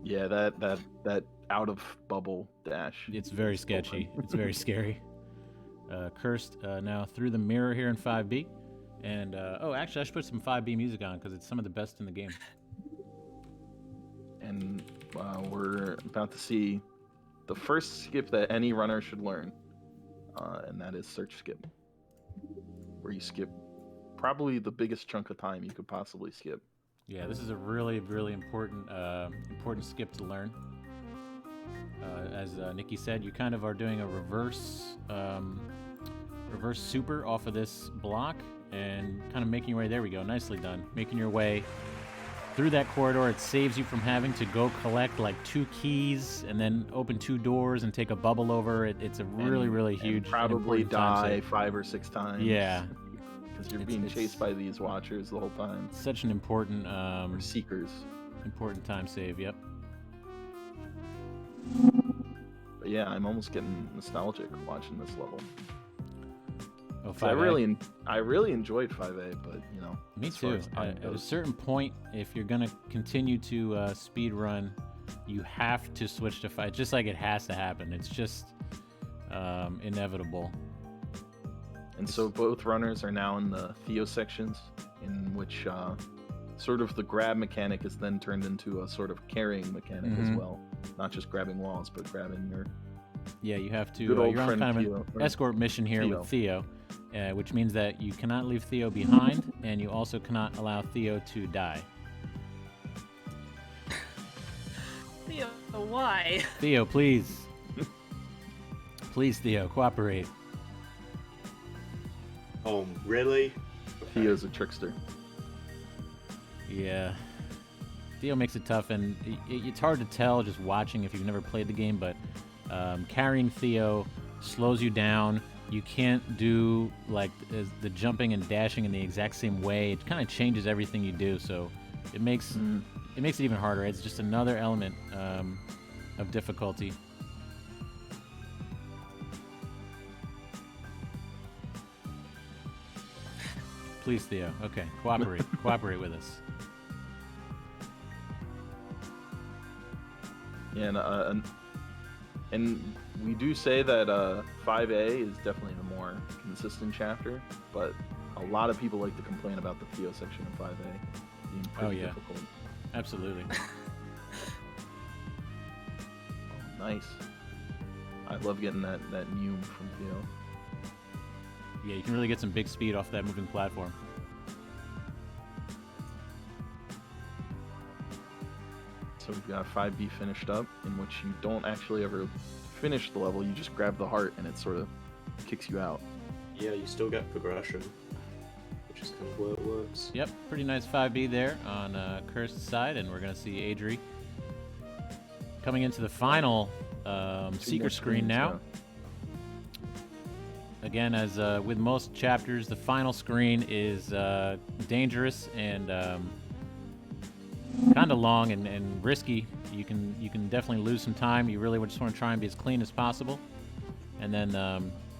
Yeah, that out of bubble dash. It's very sketchy. It's very scary. Cursed now through the mirror here in 5B. And, actually, I should put some 5B music on because it's some of the best in the game. And we're about to see the first skip that any runner should learn, and that is search skip, where you skip probably the biggest chunk of time you could possibly skip. Yeah, this is a really, really important skip to learn. As Nikki said, you kind of are doing a reverse super off of this block and kind of making your way. There we go, nicely done. Making your way through that corridor. It saves you from having to go collect like 2 keys and then open 2 doors and take a bubble over. It's a really, really and huge, and probably important time die save. 5 or 6 times. Yeah, because you're It's- being it's- chased by these watchers the whole time. such an important, Or seekers. important time save. Yep. But yeah, I'm almost getting nostalgic watching this level. Oh, 'Cause I 5A. really enjoyed 5A, but you know, Me as far too. as time At a goes- certain point, if you're gonna continue to speed run, you have to switch to 5. Just like it has to happen. It's just inevitable. And so both runners are now in the Theo sections, in which sort of the grab mechanic is then turned into a sort of carrying mechanic as Mhm. well. Not just grabbing walls, but grabbing your Yeah, you have to. good old You're on friend kind of Theo. an escort mission here Theo. with Theo, which means that you cannot leave Theo behind, and you also cannot allow Theo to die. Theo, why? Theo, please. Please, Theo, cooperate. Oh, really? Theo's a trickster. Yeah. Theo makes it tough, and it's hard to tell just watching if you've never played the game, but carrying Theo slows you down. You can't do like the jumping and dashing in the exact same way. It kind of changes everything you do, so it makes it even harder. It's just another element of difficulty. Please, Theo. Okay, cooperate. Cooperate with us. Yeah, and we do say that 5A is definitely the more consistent chapter, but a lot of people like to complain about the Theo section of 5A being pretty yeah. difficult. Absolutely. Oh, nice. I love getting that Mume from Theo. Yeah, you can really get some big speed off that moving platform. So we've got 5B finished up, in which you don't actually ever finish the level, you just grab the heart and it sort of kicks you out. Yeah, you still get progression, which is kind of where it works. Yep, pretty nice 5B there on Cursed side, and we're going to see Adri coming into the final Two Seeker more screen screens, now. Again, as with most chapters, the final screen is dangerous and kind of long and risky. You can definitely lose some time. You really just want to try and be as clean as possible. And then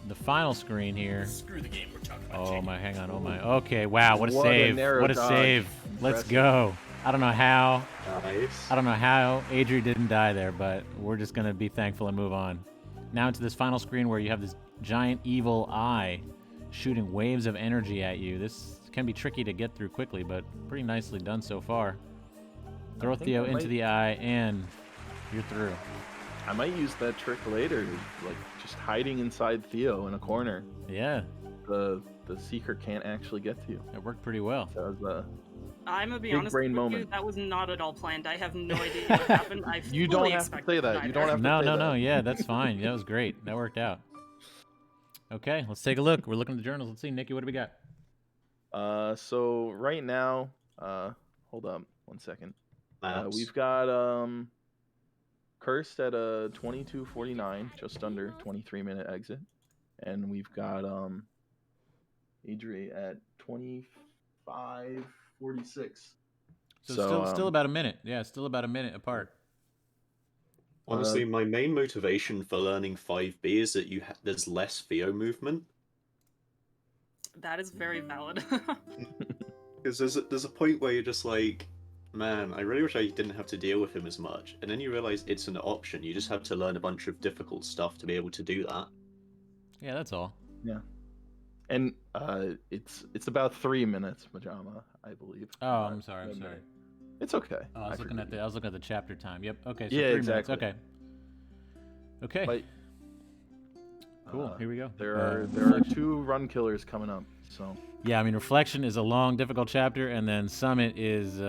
the final screen here. Screw the game we're talking about. Oh Jake. my, hang on. Oh my. Okay, wow, what a What a save. narrow What a dodge. save. Let's Impressive. go. I don't know how. Nice. I don't know how Adri didn't die there, but we're just going to be thankful and move on. Now into this final screen where you have this giant evil eye shooting waves of energy at you. This can be tricky to get through quickly, but pretty nicely done so far. Throw think Theo I into might- the eye, and you're through. I might use that trick later, like just hiding inside Theo in a corner. Yeah, The Seeker can't actually get to you. it worked pretty well. That was I'm gonna be Big honest brain with you, moment. that was not at all planned. I have no idea what happened. I You don't fully have to expected say that. die You don't there. have to No, say no, that. no. Yeah, that's fine. That was great. That worked out. Okay, let's take a look. We're looking at the journals. Let's see, Nikki, what do we got? So right now, hold up one second. Maps. We've got Cursed at a 22:49, just under 23-minute exit, and we've got Adri at 25:46. So, still about a minute. Yeah, still about a minute apart. Honestly, my main motivation for learning 5B is that there's less Theo movement. That is very valid. Because there's a point where you're just like, man, I really wish I didn't have to deal with him as much. And then you realize it's an option. You just have to learn a bunch of difficult stuff to be able to do that. Yeah, that's all. And it's about 3 minutes, Majama, I believe. Oh, I'm sorry. I'm a sorry. minute. It's okay. Oh, I was looking at the chapter time. Yep. Okay. So Yeah, 3 exactly. minutes. Okay. Okay. But, Cool. Here we go. There are Reflection. 2 run killers coming up. So Yeah, I mean, Reflection is a long, difficult chapter, and then Summit is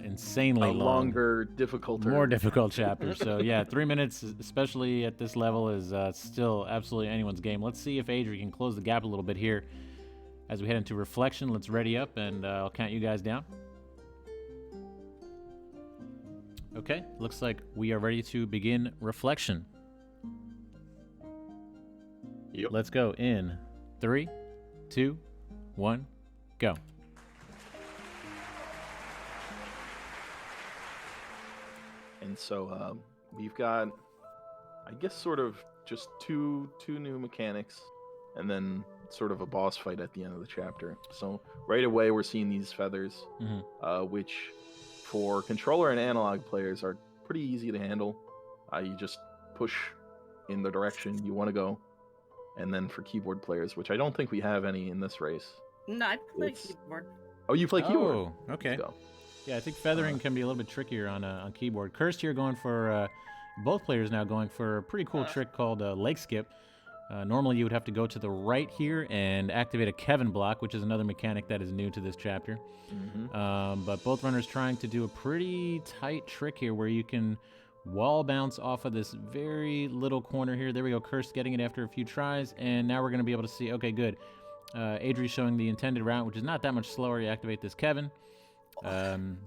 insanely a long. longer, difficult. More difficult chapter. So yeah, 3 minutes, especially at this level, is still absolutely anyone's game. Let's see if Adri can close the gap a little bit here as we head into Reflection. Let's ready up, and I'll count you guys down. Okay, looks like we are ready to begin reflection. Yep. Let's go in 3, 2, 1, go. And so we've got, I guess, sort of just two new mechanics, and then sort of a boss fight at the end of the chapter. So right away we're seeing these feathers, which for controller and analog players are pretty easy to handle. You just push in the direction you want to go. And then for keyboard players, which I don't think we have any in this race. No, I play It's- keyboard. Oh, you play keyboard? Oh, okay. Let's go. Yeah, I think feathering can be a little bit trickier on keyboard. Cursed here going for, both players now going for a pretty cool trick called leg skip. Normally you would have to go to the right here and activate a Kevin block, which is another mechanic that is new to this chapter. But both runners trying to do a pretty tight trick here where you can wall bounce off of this very little corner here. There we go, Cursed getting it after a few tries, and now we're going to be able to see, okay, good. Adri showing the intended route, which is not that much slower. You activate this Kevin, and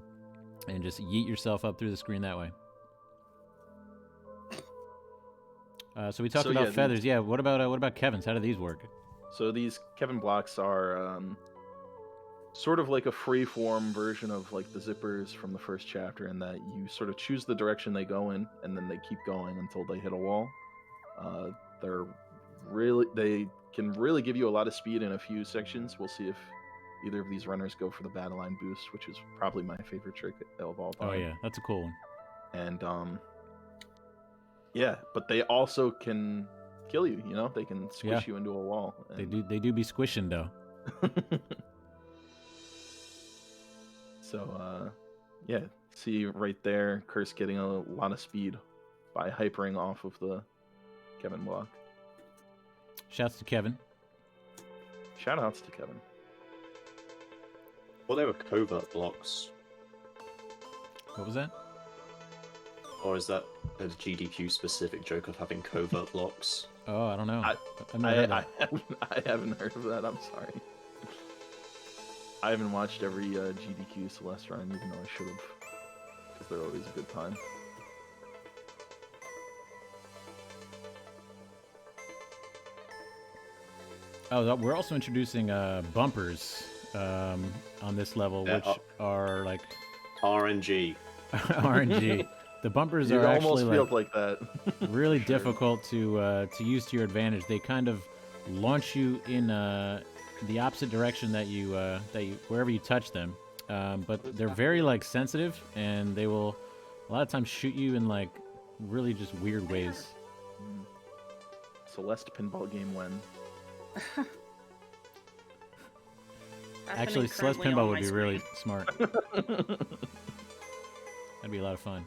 just yeet yourself up through the screen that way. So we talked So, about yeah, feathers. Yeah, what about Kevins? How do these work? So these Kevin blocks are sort of like a free-form version of like the zippers from the first chapter, in that you sort of choose the direction they go in, and then they keep going until they hit a wall. They can really give you a lot of speed in a few sections. We'll see if either of these runners go for the battle line boost, which is probably my favorite trick of all time. Oh yeah, that's a cool one. And yeah, but they also can kill you. You know, they can squish you into a wall. They do be squishing though. So yeah, see right there, Curse getting a lot of speed by hypering off of the Kevin block. Shouts to Kevin. Shout outs to Kevin. Well, they were covert blocks. What was that? Or is that a GDQ specific joke of having covert blocks? Oh, I don't know. I've never I, heard I, that. I haven't heard of that. I'm sorry. I haven't watched every GDQ Celeste run, even though I should have, because they're always a good time. Oh, we're also introducing bumpers on this level, Yeah, which are like RNG. RNG. The bumpers It are almost actually feels like that. really Sure. difficult to use to your advantage. They kind of launch you in the opposite direction that you wherever you touch them. But they're very like sensitive, and they will a lot of times shoot you in like really just weird ways. Celeste pinball game when? Actually, Happening Celeste currently Pinball on would my be really screen. smart. That'd be a lot of fun.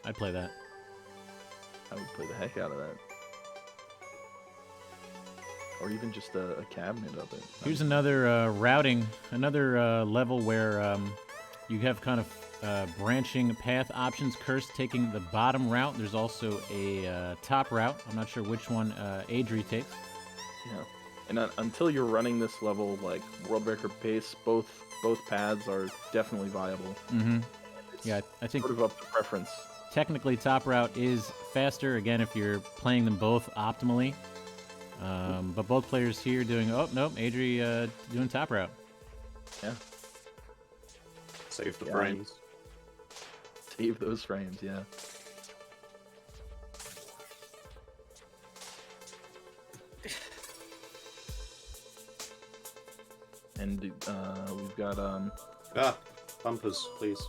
I'd play that. I would play the heck out of that. Or even just a cabinet of it. Here's another routing, another level where you have kind of branching path options. Curse taking the bottom route. There's also a top route. I'm not sure which one Adri takes. Yeah. And until you're running this level like world record pace, both paths are definitely viable. Mm-hmm. It's Yeah, I think sort of up to preference. technically top route is faster, again, if you're playing them both optimally. But both players here doing, oh, nope, Adri doing top route. Yeah. Save the Yeah. frames. Save those frames, yeah. And we've got Bumpers, please.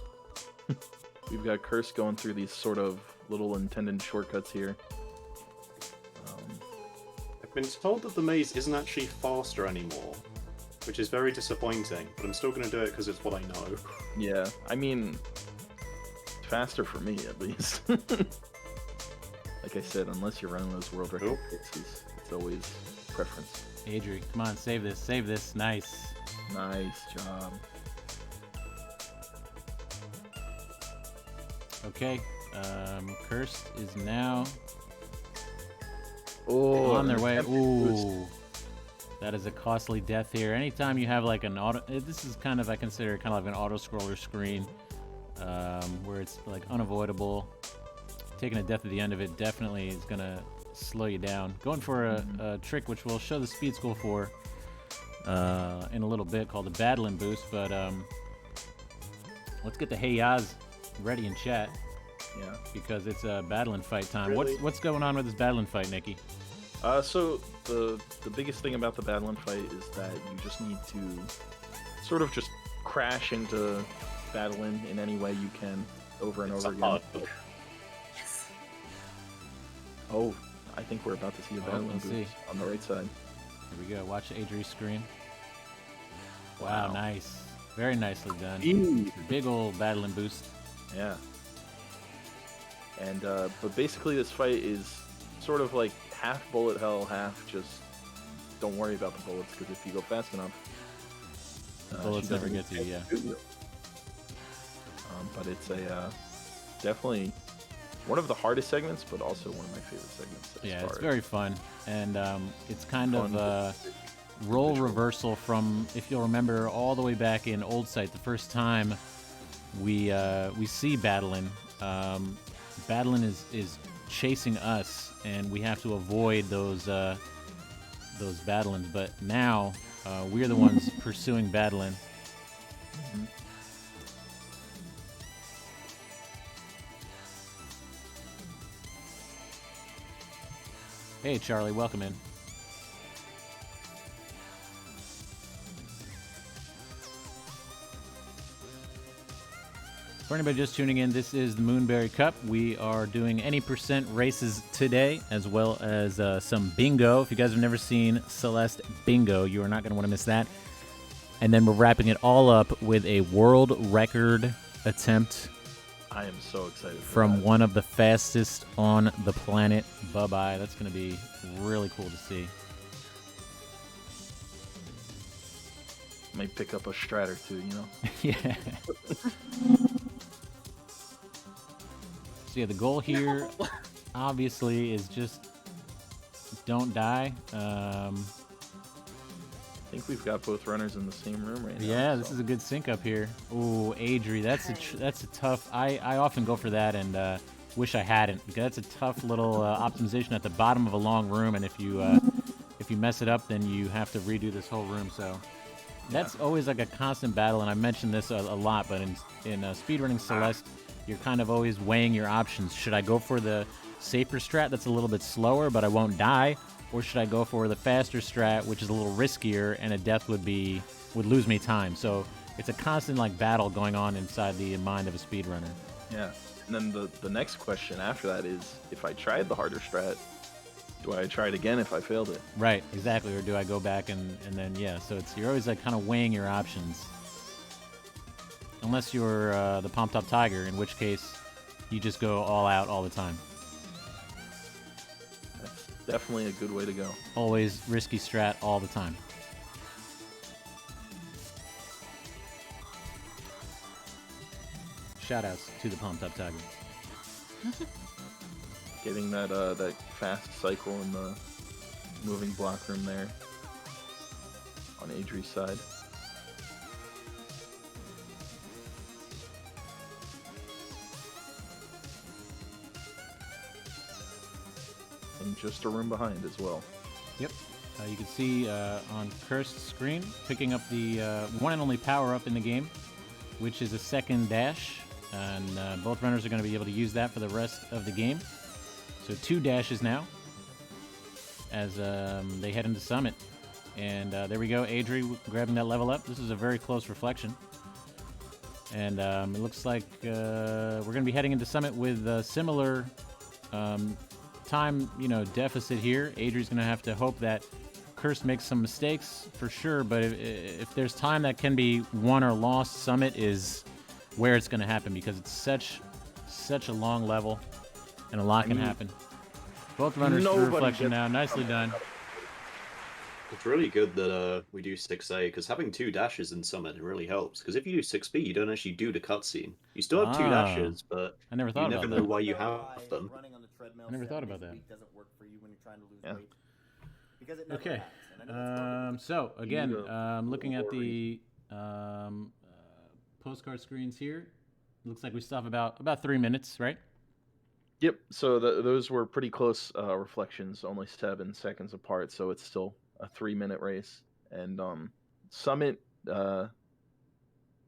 we've got Curse going through these sort of little intended shortcuts here. I've been told that the maze isn't actually faster anymore, which is very disappointing, but I'm still going to do it because it's what I know. Yeah, I mean, faster for me at least. Like I said, unless you're running those world record paces, it's always preference. Adri, come on, save this, save this. Nice. Nice job. Okay, Cursed is now Oh, on their way. attempted boost. Ooh, that is a costly death here. Anytime you have like an auto, this is kind of, I consider kind of like an auto scroller screen. where it's like unavoidable. Taking a death at the end of it definitely is gonna slow you down. Going for a trick which we'll show the speed school for in a little bit, called the Battling Boost. But let's get the Hey Yaz ready in chat. Yeah. Because it's a battling fight time. Really? What's going on with this battling fight, Nikki? So the biggest thing about the battling fight is that you just need to sort of just crash into battling in any way you can over and over again. Yes. Oh, I think we're about to see a battling let's boost see. on the right side. Here we go. Watch Adri's screen. Wow, nice. Very nicely done. Eee. Big old battling boost. Yeah. And but basically this fight is sort of like half bullet hell, half just don't worry about the bullets, because if you go fast enough, Bullets she never doesn't get to you, yeah. shoot you. But it's a definitely one of the hardest segments, but also one of my favorite segments. Yeah, it's very fun, and it's kind of a role reversal from, if you'll remember, all the way back in Old Sight, the first time we see Battling. Battling is chasing us, and we have to avoid those battlings. But now we're the ones pursuing Battling. Hey, Charlie, welcome in. For anybody just tuning in, this is the Moonberry Cup. We are doing any percent races today, as well as some bingo. If you guys have never seen Celeste Bingo, you are not going to want to miss that. And then we're wrapping it all up with a world record attempt. I am so excited from that. one of the fastest on the planet. Bye-bye. That's going to be really cool to see. Might pick up a strat or two, you know? Yeah. So yeah, the goal here, obviously, is just don't die. I think we've got both runners in the same room right now. Yeah, this is a good sync up here. Ooh, Adri, that's a tough. I often go for that and wish I hadn't, because that's a tough little optimization at the bottom of a long room, and if you mess it up, then you have to redo this whole room. So that's always like a constant battle, and I mentioned this a lot. But in speedrunning Celeste, you're kind of always weighing your options. Should I go for the safer strat that's a little bit slower, but I won't die? Or should I go for the faster strat, which is a little riskier, and a death would lose me time? So it's a constant like battle going on inside the mind of a speedrunner. Yeah. And then the next question after that is, if I tried the harder strat, do I try it again if I failed it? Right, exactly. Or do I go back and then, yeah. So you're always like kind of weighing your options. Unless you're the Pom Top Tiger, in which case you just go all out all the time. That's definitely a good way to go. Always risky strat all the time. Shoutouts to the Pom Top Tiger. Getting that fast cycle in the moving block room there on Adri's side. And just a room behind as well. Yep. You can see on Cursed screen, picking up the one and only power-up in the game, which is a second dash. And both runners are going to be able to use that for the rest of the game. So 2 dashes now as they head into Summit. And there we go, Adri grabbing that level up. This is a very close reflection. And it looks like we're going to be heading into Summit with a similar time, deficit here. Adri's going to have to hope that Cursed makes some mistakes for sure, but if there's time that can be won or lost, Summit is where it's going to happen, because it's such a long level and a lot can happen. Both runners through reflection now. Nicely done. It's really good that we do 6A, because having 2 dashes in Summit, it really helps. Because if you do 6B, you don't actually do the cutscene. You still have 2 dashes, but I never thought you never about know that. why you have them. I never thought about that. Doesn't work for you when you're trying to lose Yeah. weight. Because it never Okay. lasts. And I know it's hard to So again, need a looking at little the postcard screens here. looks like we still have about 3 minutes, right? Yep. So those were pretty close reflections, only 7 seconds apart. So it's still a 3-minute race. And Summit,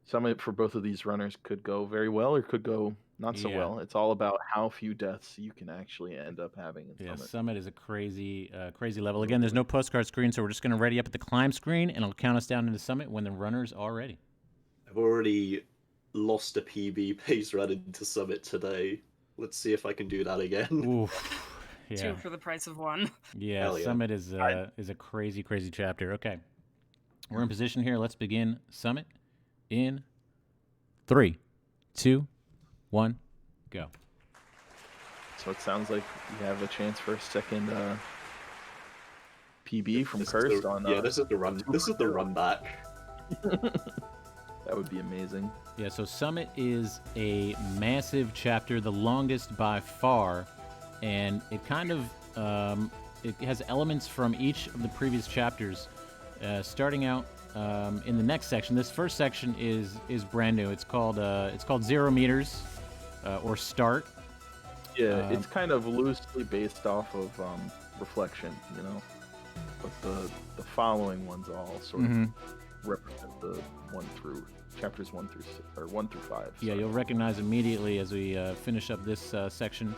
Summit for both of these runners could go very well or could go not so Yeah. well. It's all about how few deaths you can actually end up having in Yeah, Summit. Summit is a crazy level. Again, there's no postcard screen, so we're just going to ready up at the climb screen, and it'll count us down into Summit when the runners are ready. I've already lost a PB pace run into Summit today. Let's see if I can do that again. Oof. Yeah. 2 for the price of 1. Yeah, Hell yeah. Summit is a crazy chapter. Okay. We're in position here. Let's begin Summit in 3, 2, 1, go. So it sounds like you have a chance for a second PB from This is Cursed the- on. Yeah, this is the run. This is the run back. That would be amazing. Yeah, so Summit is a massive chapter, the longest by far, and it kind of it has elements from each of the previous chapters. Starting out in the next section, this first section is brand new. It's called 0 meters or Start. Yeah, it's kind of loosely based off of Reflection, you know, but the following ones all sort Mhm. of represent the chapters 1 through 6, or 1 through 5. Yeah, you'll recognize immediately as we finish up this section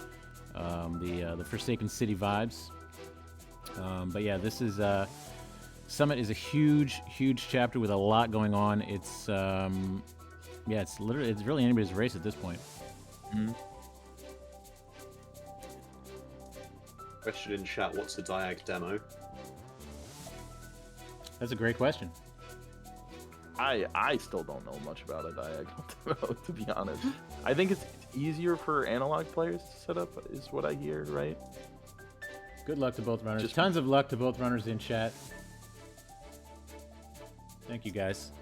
the Forsaken City vibes. But yeah, this is Summit is a huge chapter with a lot going on. It's it's really anybody's race at this point. Mhm. Question in chat: what's the Diag demo? That's a great question. I still don't know much about a diagonal demo, to be honest. I think it's easier for analog players to set up, is what I hear, right? Good luck to both runners. Just- Tons of luck to both runners in chat. Thank you, guys.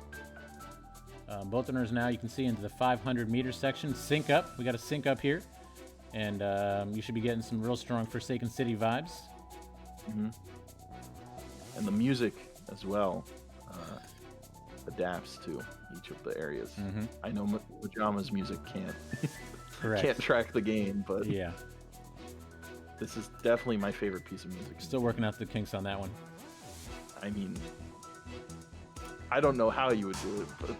Both runners now, you can see into the 500-meter section. Sync up. We got to sync up here. And you should be getting some real strong Forsaken City vibes. And the music as well adapts to each of the areas. Mhm. I know Majama's music can't Correct. can't track the game, but Yeah. this is definitely my favorite piece of music. Still working out the kinks on that one. I mean, I don't know how you would do it, but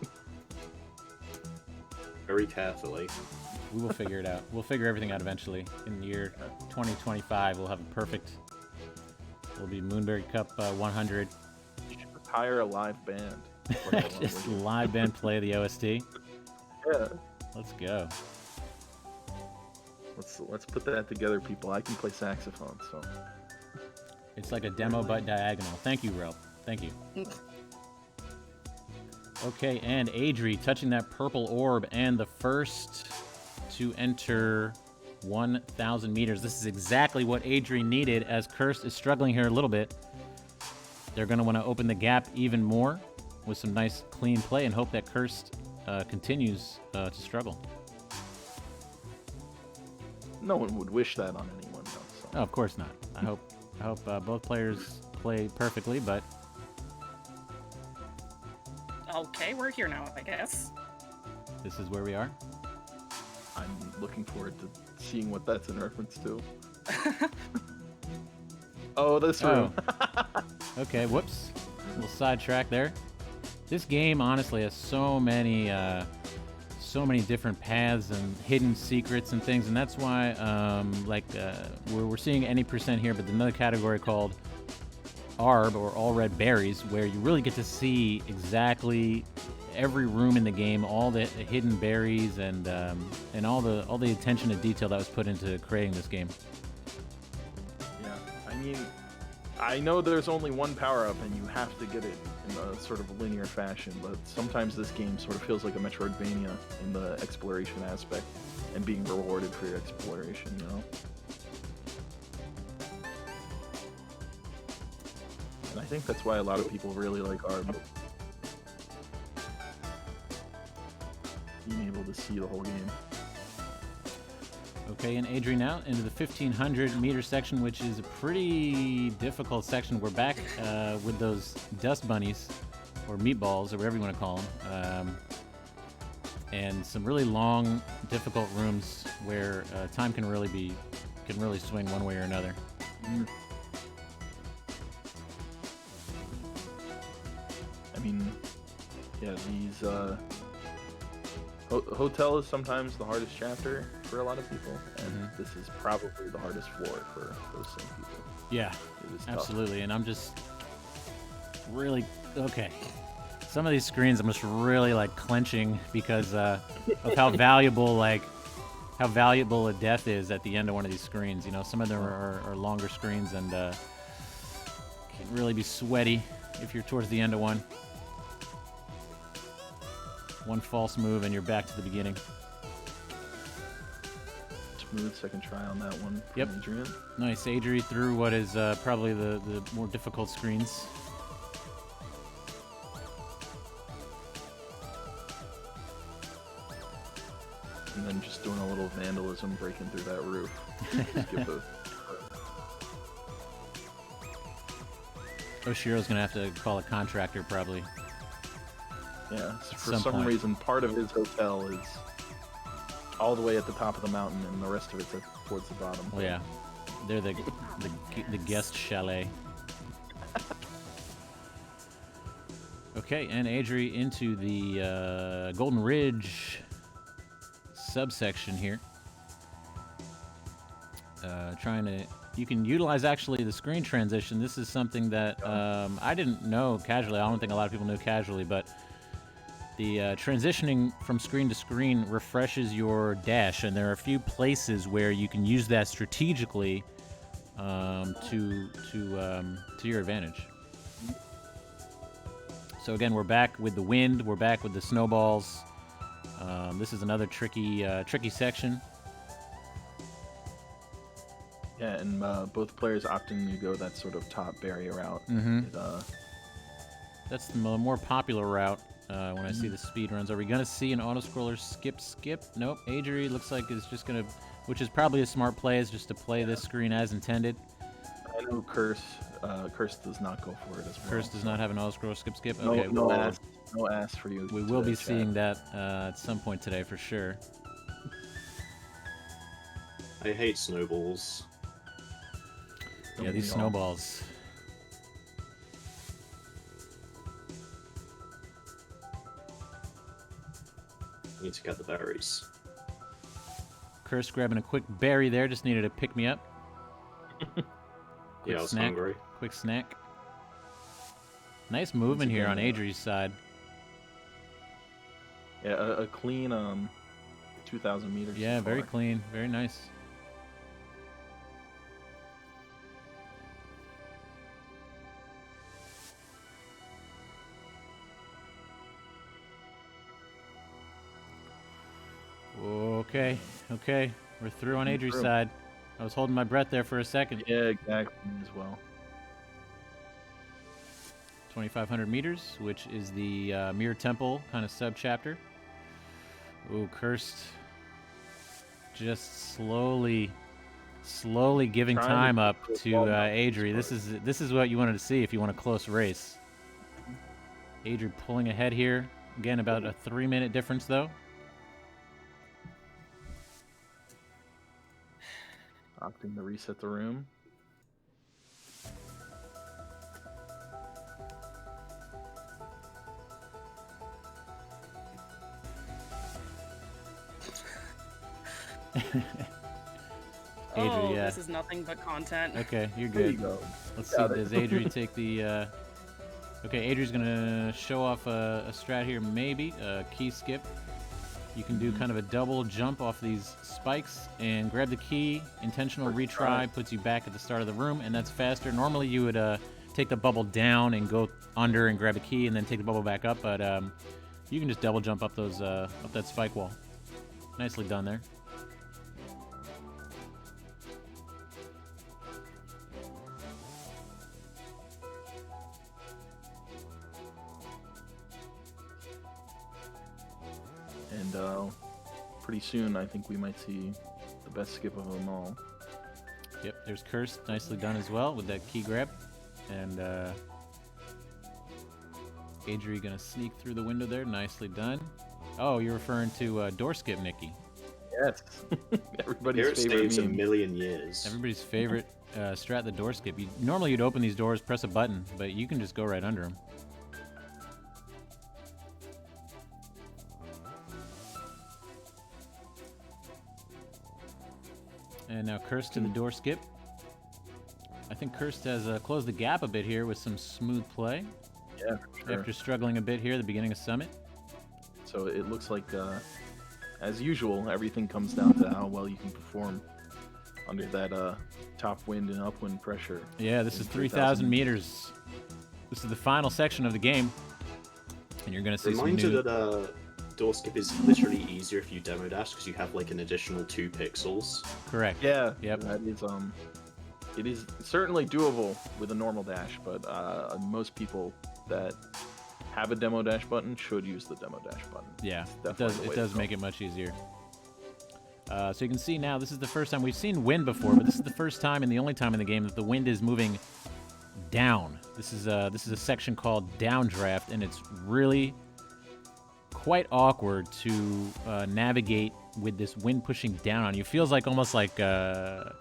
Very carefully. We will figure it out. We'll figure everything out eventually. In the year 2025, we'll have a perfect. It'll be Moonberry Cup 100. you should hire a live band. Just live band play the OST. Yeah. Let's go. Let's put that together, people. I can play saxophone, so It's like a demo but diagonal. Thank you, Rel. Thank you. Okay, and Adri touching that purple orb and the first to enter 1,000 meters. This is exactly what Adri needed as Cursed is struggling here a little bit. They're going to want to open the gap even more with some nice clean play and hope that Cursed continues to struggle. no one would wish that on anyone, though. So. No, of course not. I hope both players play perfectly, but Okay, we're here now, I guess. this is where we are. I'm looking forward to seeing what that's in reference to. Oh, this room. Okay, whoops. A little sidetrack there. This game honestly has so many different paths and hidden secrets and things, and that's why we're seeing any percent here, but there's another category called ARB, or All Red Berries, where you really get to see exactly every room in the game, all the hidden berries, and all the attention to detail that was put into creating this game. Yeah, I mean, I know there's only one power-up and you have to get it in a sort of linear fashion, but sometimes this game sort of feels like a Metroidvania in the exploration aspect and being rewarded for your exploration, you know? And I think that's why a lot of people really like ARB. Being able to see the whole game. Okay, and Adrian out into the 1,500 meter section, which is a pretty difficult section. We're back with those dust bunnies, or meatballs, or whatever you want to call them. and some really long, difficult rooms where time can really swing one way or another. I mean, yeah, these hotel is sometimes the hardest chapter for a lot of people, and this is probably the hardest floor for those same people. Yeah, It is tough. absolutely. And I'm just really okay. Some of these screens I'm just really like clenching because of how valuable a death is at the end of one of these screens. You know, some of them are longer screens and can really be sweaty if you're towards the end of one. One false move and you're back to the beginning. Smooth second try on that one. From Yep. Adrian. Nice, Adri through what is probably the more difficult screens. And then just doing a little vandalism, breaking through that roof. Skip both. Oshiro's gonna have to call a contractor probably. Yeah, for some some point. reason, part of his hotel is all the way at the top of the mountain, and the rest of it's towards the bottom. Well, yeah, they're the guest chalet. Okay, and Adri into the Golden Ridge subsection here. You can utilize actually the screen transition. This is something that I didn't know casually. I don't think a lot of people know casually, but the transitioning from screen to screen refreshes your dash, and there are a few places where you can use that strategically to your advantage. So again, we're back with the wind. We're back with the snowballs. This is another tricky section. Yeah, and both players opting to go that sort of top barrier route. That's the more popular route when I see the speed runs. Are we going to see an auto-scroller skip? Nope. Adri looks like is just going to, which is probably a smart play, is just to play this screen as intended. I know Curse does not go for it as well. Curse does not have an auto-scroller skip. No, Okay, no well, ass. No ass for you. we will be chat. seeing that at some point today for sure. I hate snowballs. Yeah, these we all? snowballs. Need to get the berries. Curse grabbing a quick berry there, just needed to pick me up. Yeah, I was snack. hungry. Quick snack. Nice movement here on Adri's side. Yeah, a clean 2,000 meters. Yeah, so very far. clean. Very nice. Okay, okay. We're through on Adri's Through. side. I was holding my breath there for a second. Yeah, exactly. As well. 2,500 meters, which is the Mirror Temple kind of sub-chapter. Ooh, Cursed. Just slowly giving Trying to time up put to ball down Adri. this This is what you wanted to see if you want a close race. Adri pulling ahead here. Again, about a 3-minute difference, though. Opting to reset the room. Adri, Oh, yeah. this is nothing but content. Okay, you're There you good. go. Let's see, Got it. does Adri take the... Okay, Adri's going to show off a strat here, maybe. Key skip. You can do kind of a double jump off these spikes and grab the key. Intentional retry puts you back at the start of the room, and that's faster. Normally you would take the bubble down and go under and grab a key and then take the bubble back up, but you can just double jump up those up that spike wall. Nicely done there. And pretty soon, I think we might see the best skip of them all. Yep, there's Curse. Nicely done as well with that key grab. And Adri gonna sneak through the window there. Nicely done. Oh, you're referring to door skip, Nikki. Yes. Everybody's Here it favorite stays a meme. million years. Everybody's favorite strat, the door skip. Normally you'd open these doors, press a button, but you can just go right under them. And now Cursed to the door skip. I think Cursed has closed the gap a bit here with some smooth play. Yeah, for sure. After struggling a bit here at the beginning of Summit. So it looks like, as usual, everything comes down to how well you can perform under that top wind and upwind pressure. Yeah, this in is 3,000 3,000. meters. This is the final section of the game. And you're going to see some Reminder new... that door skip is literally easier if you demo dash because you have like an additional 2 pixels. Correct. Yeah, Yep. that is it is certainly doable with a normal dash, but most people that have a demo dash button should use the demo dash button. Yeah, It's it definitely does. the It way does to go. make it much easier. So you can see now, this is the first time we've seen wind before, but this is the first time and the only time in the game that the wind is moving down. This is a section called downdraft, and it's really quite awkward to navigate with this wind pushing down on you. It feels like almost like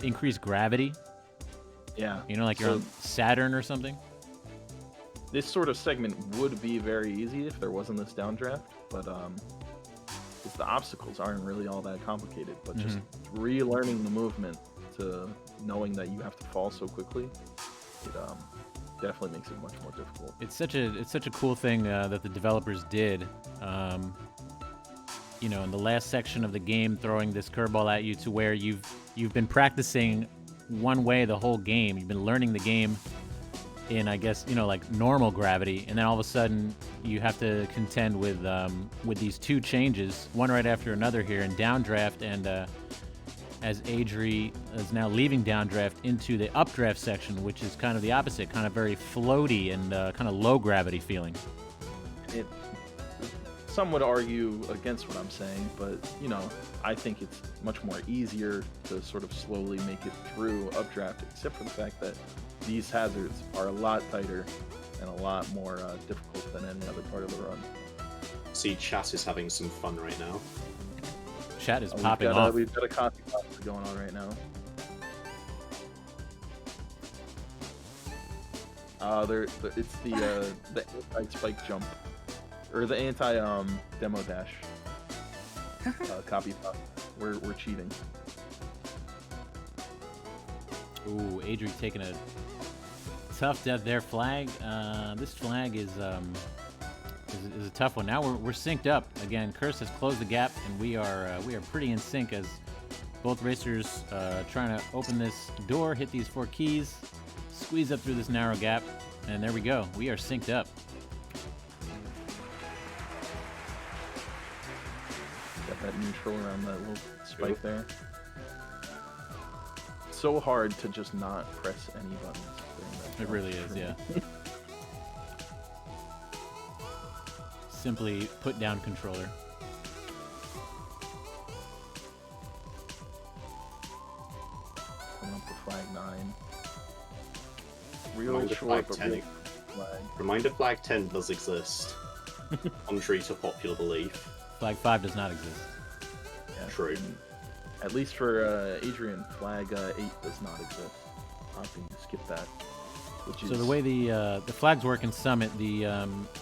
increased gravity. Yeah. You know, like you're So on Saturn or something. this sort of segment would be very easy if there wasn't this downdraft, but 'cause the obstacles aren't really all that complicated, but just relearning the movement to knowing that you have to fall so quickly, it definitely makes it much more difficult. It's such a cool thing that the developers did. You know, in the last section of the game, throwing this curveball at you to where you've been practicing one way the whole game. You've been learning the game in, I guess, you know, like normal gravity, and then all of a sudden you have to contend with these 2 changes, one right after another here in downdraft, and as Adri is now leaving downdraft into the updraft section, which is kind of the opposite, kind of very floaty and kind of low gravity feeling. It some would argue against what I'm saying, but you know, I think it's much more easier to sort of slowly make it through updraft, except for the fact that these hazards are a lot tighter and a lot more difficult than any other part of the run. See, chat is having some fun right now. Chat is We've popping got off. we've got a coffee pasta going on right now. It's the anti-spike jump, or the anti-demo dash copy pasta. We're cheating. Ooh, Adri taking a tough death there. Flag. This flag is a tough one. Now we're synced up again. Curse has closed the gap, and we are pretty in sync as both racers trying to open this door, hit these 4 keys, squeeze up through this narrow gap, and there we go. We are synced up. Got that neutral around that little spike there. So hard to just not press any buttons during that It jump. really is, yeah. Simply put down controller. Coming up to flag 9. Real Reminder short, flag but 10. real flag. Reminder flag 10 does exist, contrary to popular belief. Flag 5 does not exist. Yeah, True. and at least for Adrian, flag 8 does not exist. Opting to skip that. Which is So the way the flags work in Summit, the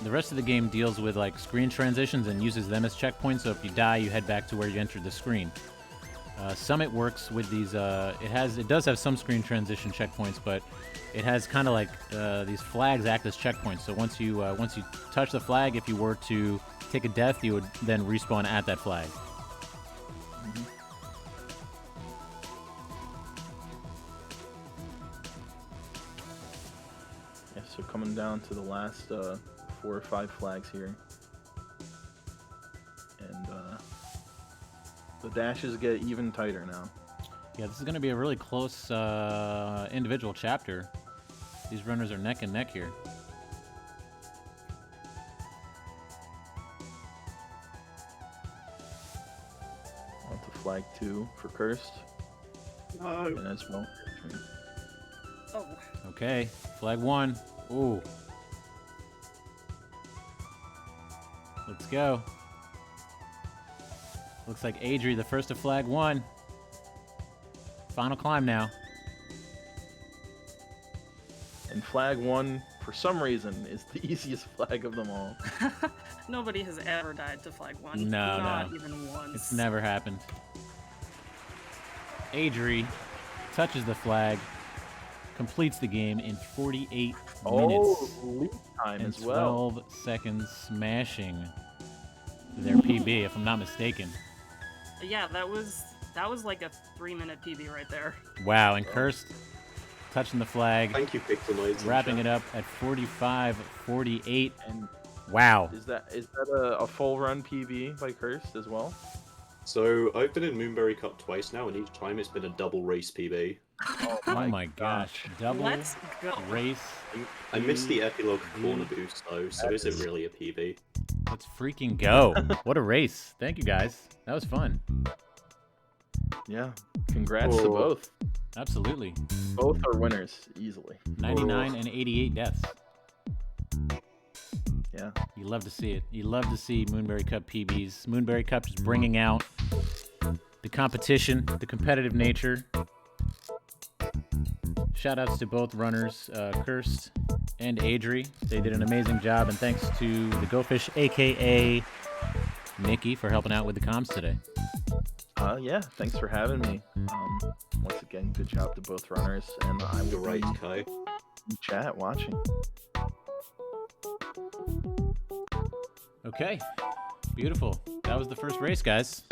rest of the game deals with like screen transitions and uses them as checkpoints. So if you die, you head back to where you entered the screen. Summit works with these. It does have some screen transition checkpoints, but it has kind of like these flags act as checkpoints. So once you touch the flag, if you were to take a death, you would then respawn at that flag. Yeah, so coming down to the last 4 or 5 flags here. And the dashes get even tighter now. Yeah, this is going to be a really close individual chapter. These runners are neck and neck here. On to flag 2 for Cursed. No. And as well. Oh, Okay, flag 1. Ooh. Let's go. Looks like Adri, the first to flag 1. Final climb now. And flag 1, for some reason, is the easiest flag of them all. Nobody has ever died to flag 1. No, Not no. even once. It's never happened. Adri touches the flag, completes the game in 48 minutes lead time and as well. 12 seconds, smashing their PB, if I'm not mistaken. Yeah, that was like a 3-minute PB right there. Wow, and Kirst touching the flag, Thank you, Pixeloids. wrapping it up at 45-48. And Wow. is that a full run PB by Cursed as well? So I've been in Moonberry Cup twice now, and each time it's been a double race PB. Oh my gosh. Double Let's go. race. I missed the epilogue corner boost though, so That is it is- really a PB? Let's freaking go. What a race. Thank you guys. That was fun. Yeah. Congrats to Oh. both. Absolutely. Both are winners easily. 99 and 88 deaths. Yeah. You love to see it. You love to see Moonberry Cup PBs. Moonberry Cup is bringing out the competition, the competitive nature. Shout outs to both runners, Kirst and Adri. They did an amazing job, and thanks to the Go Fish, aka Nikki, for helping out with the comms today. Yeah. Thanks for having me. Once again, good job to both runners, and I You're will right, be Kai. in chat watching. Okay, beautiful. That was the first race, guys.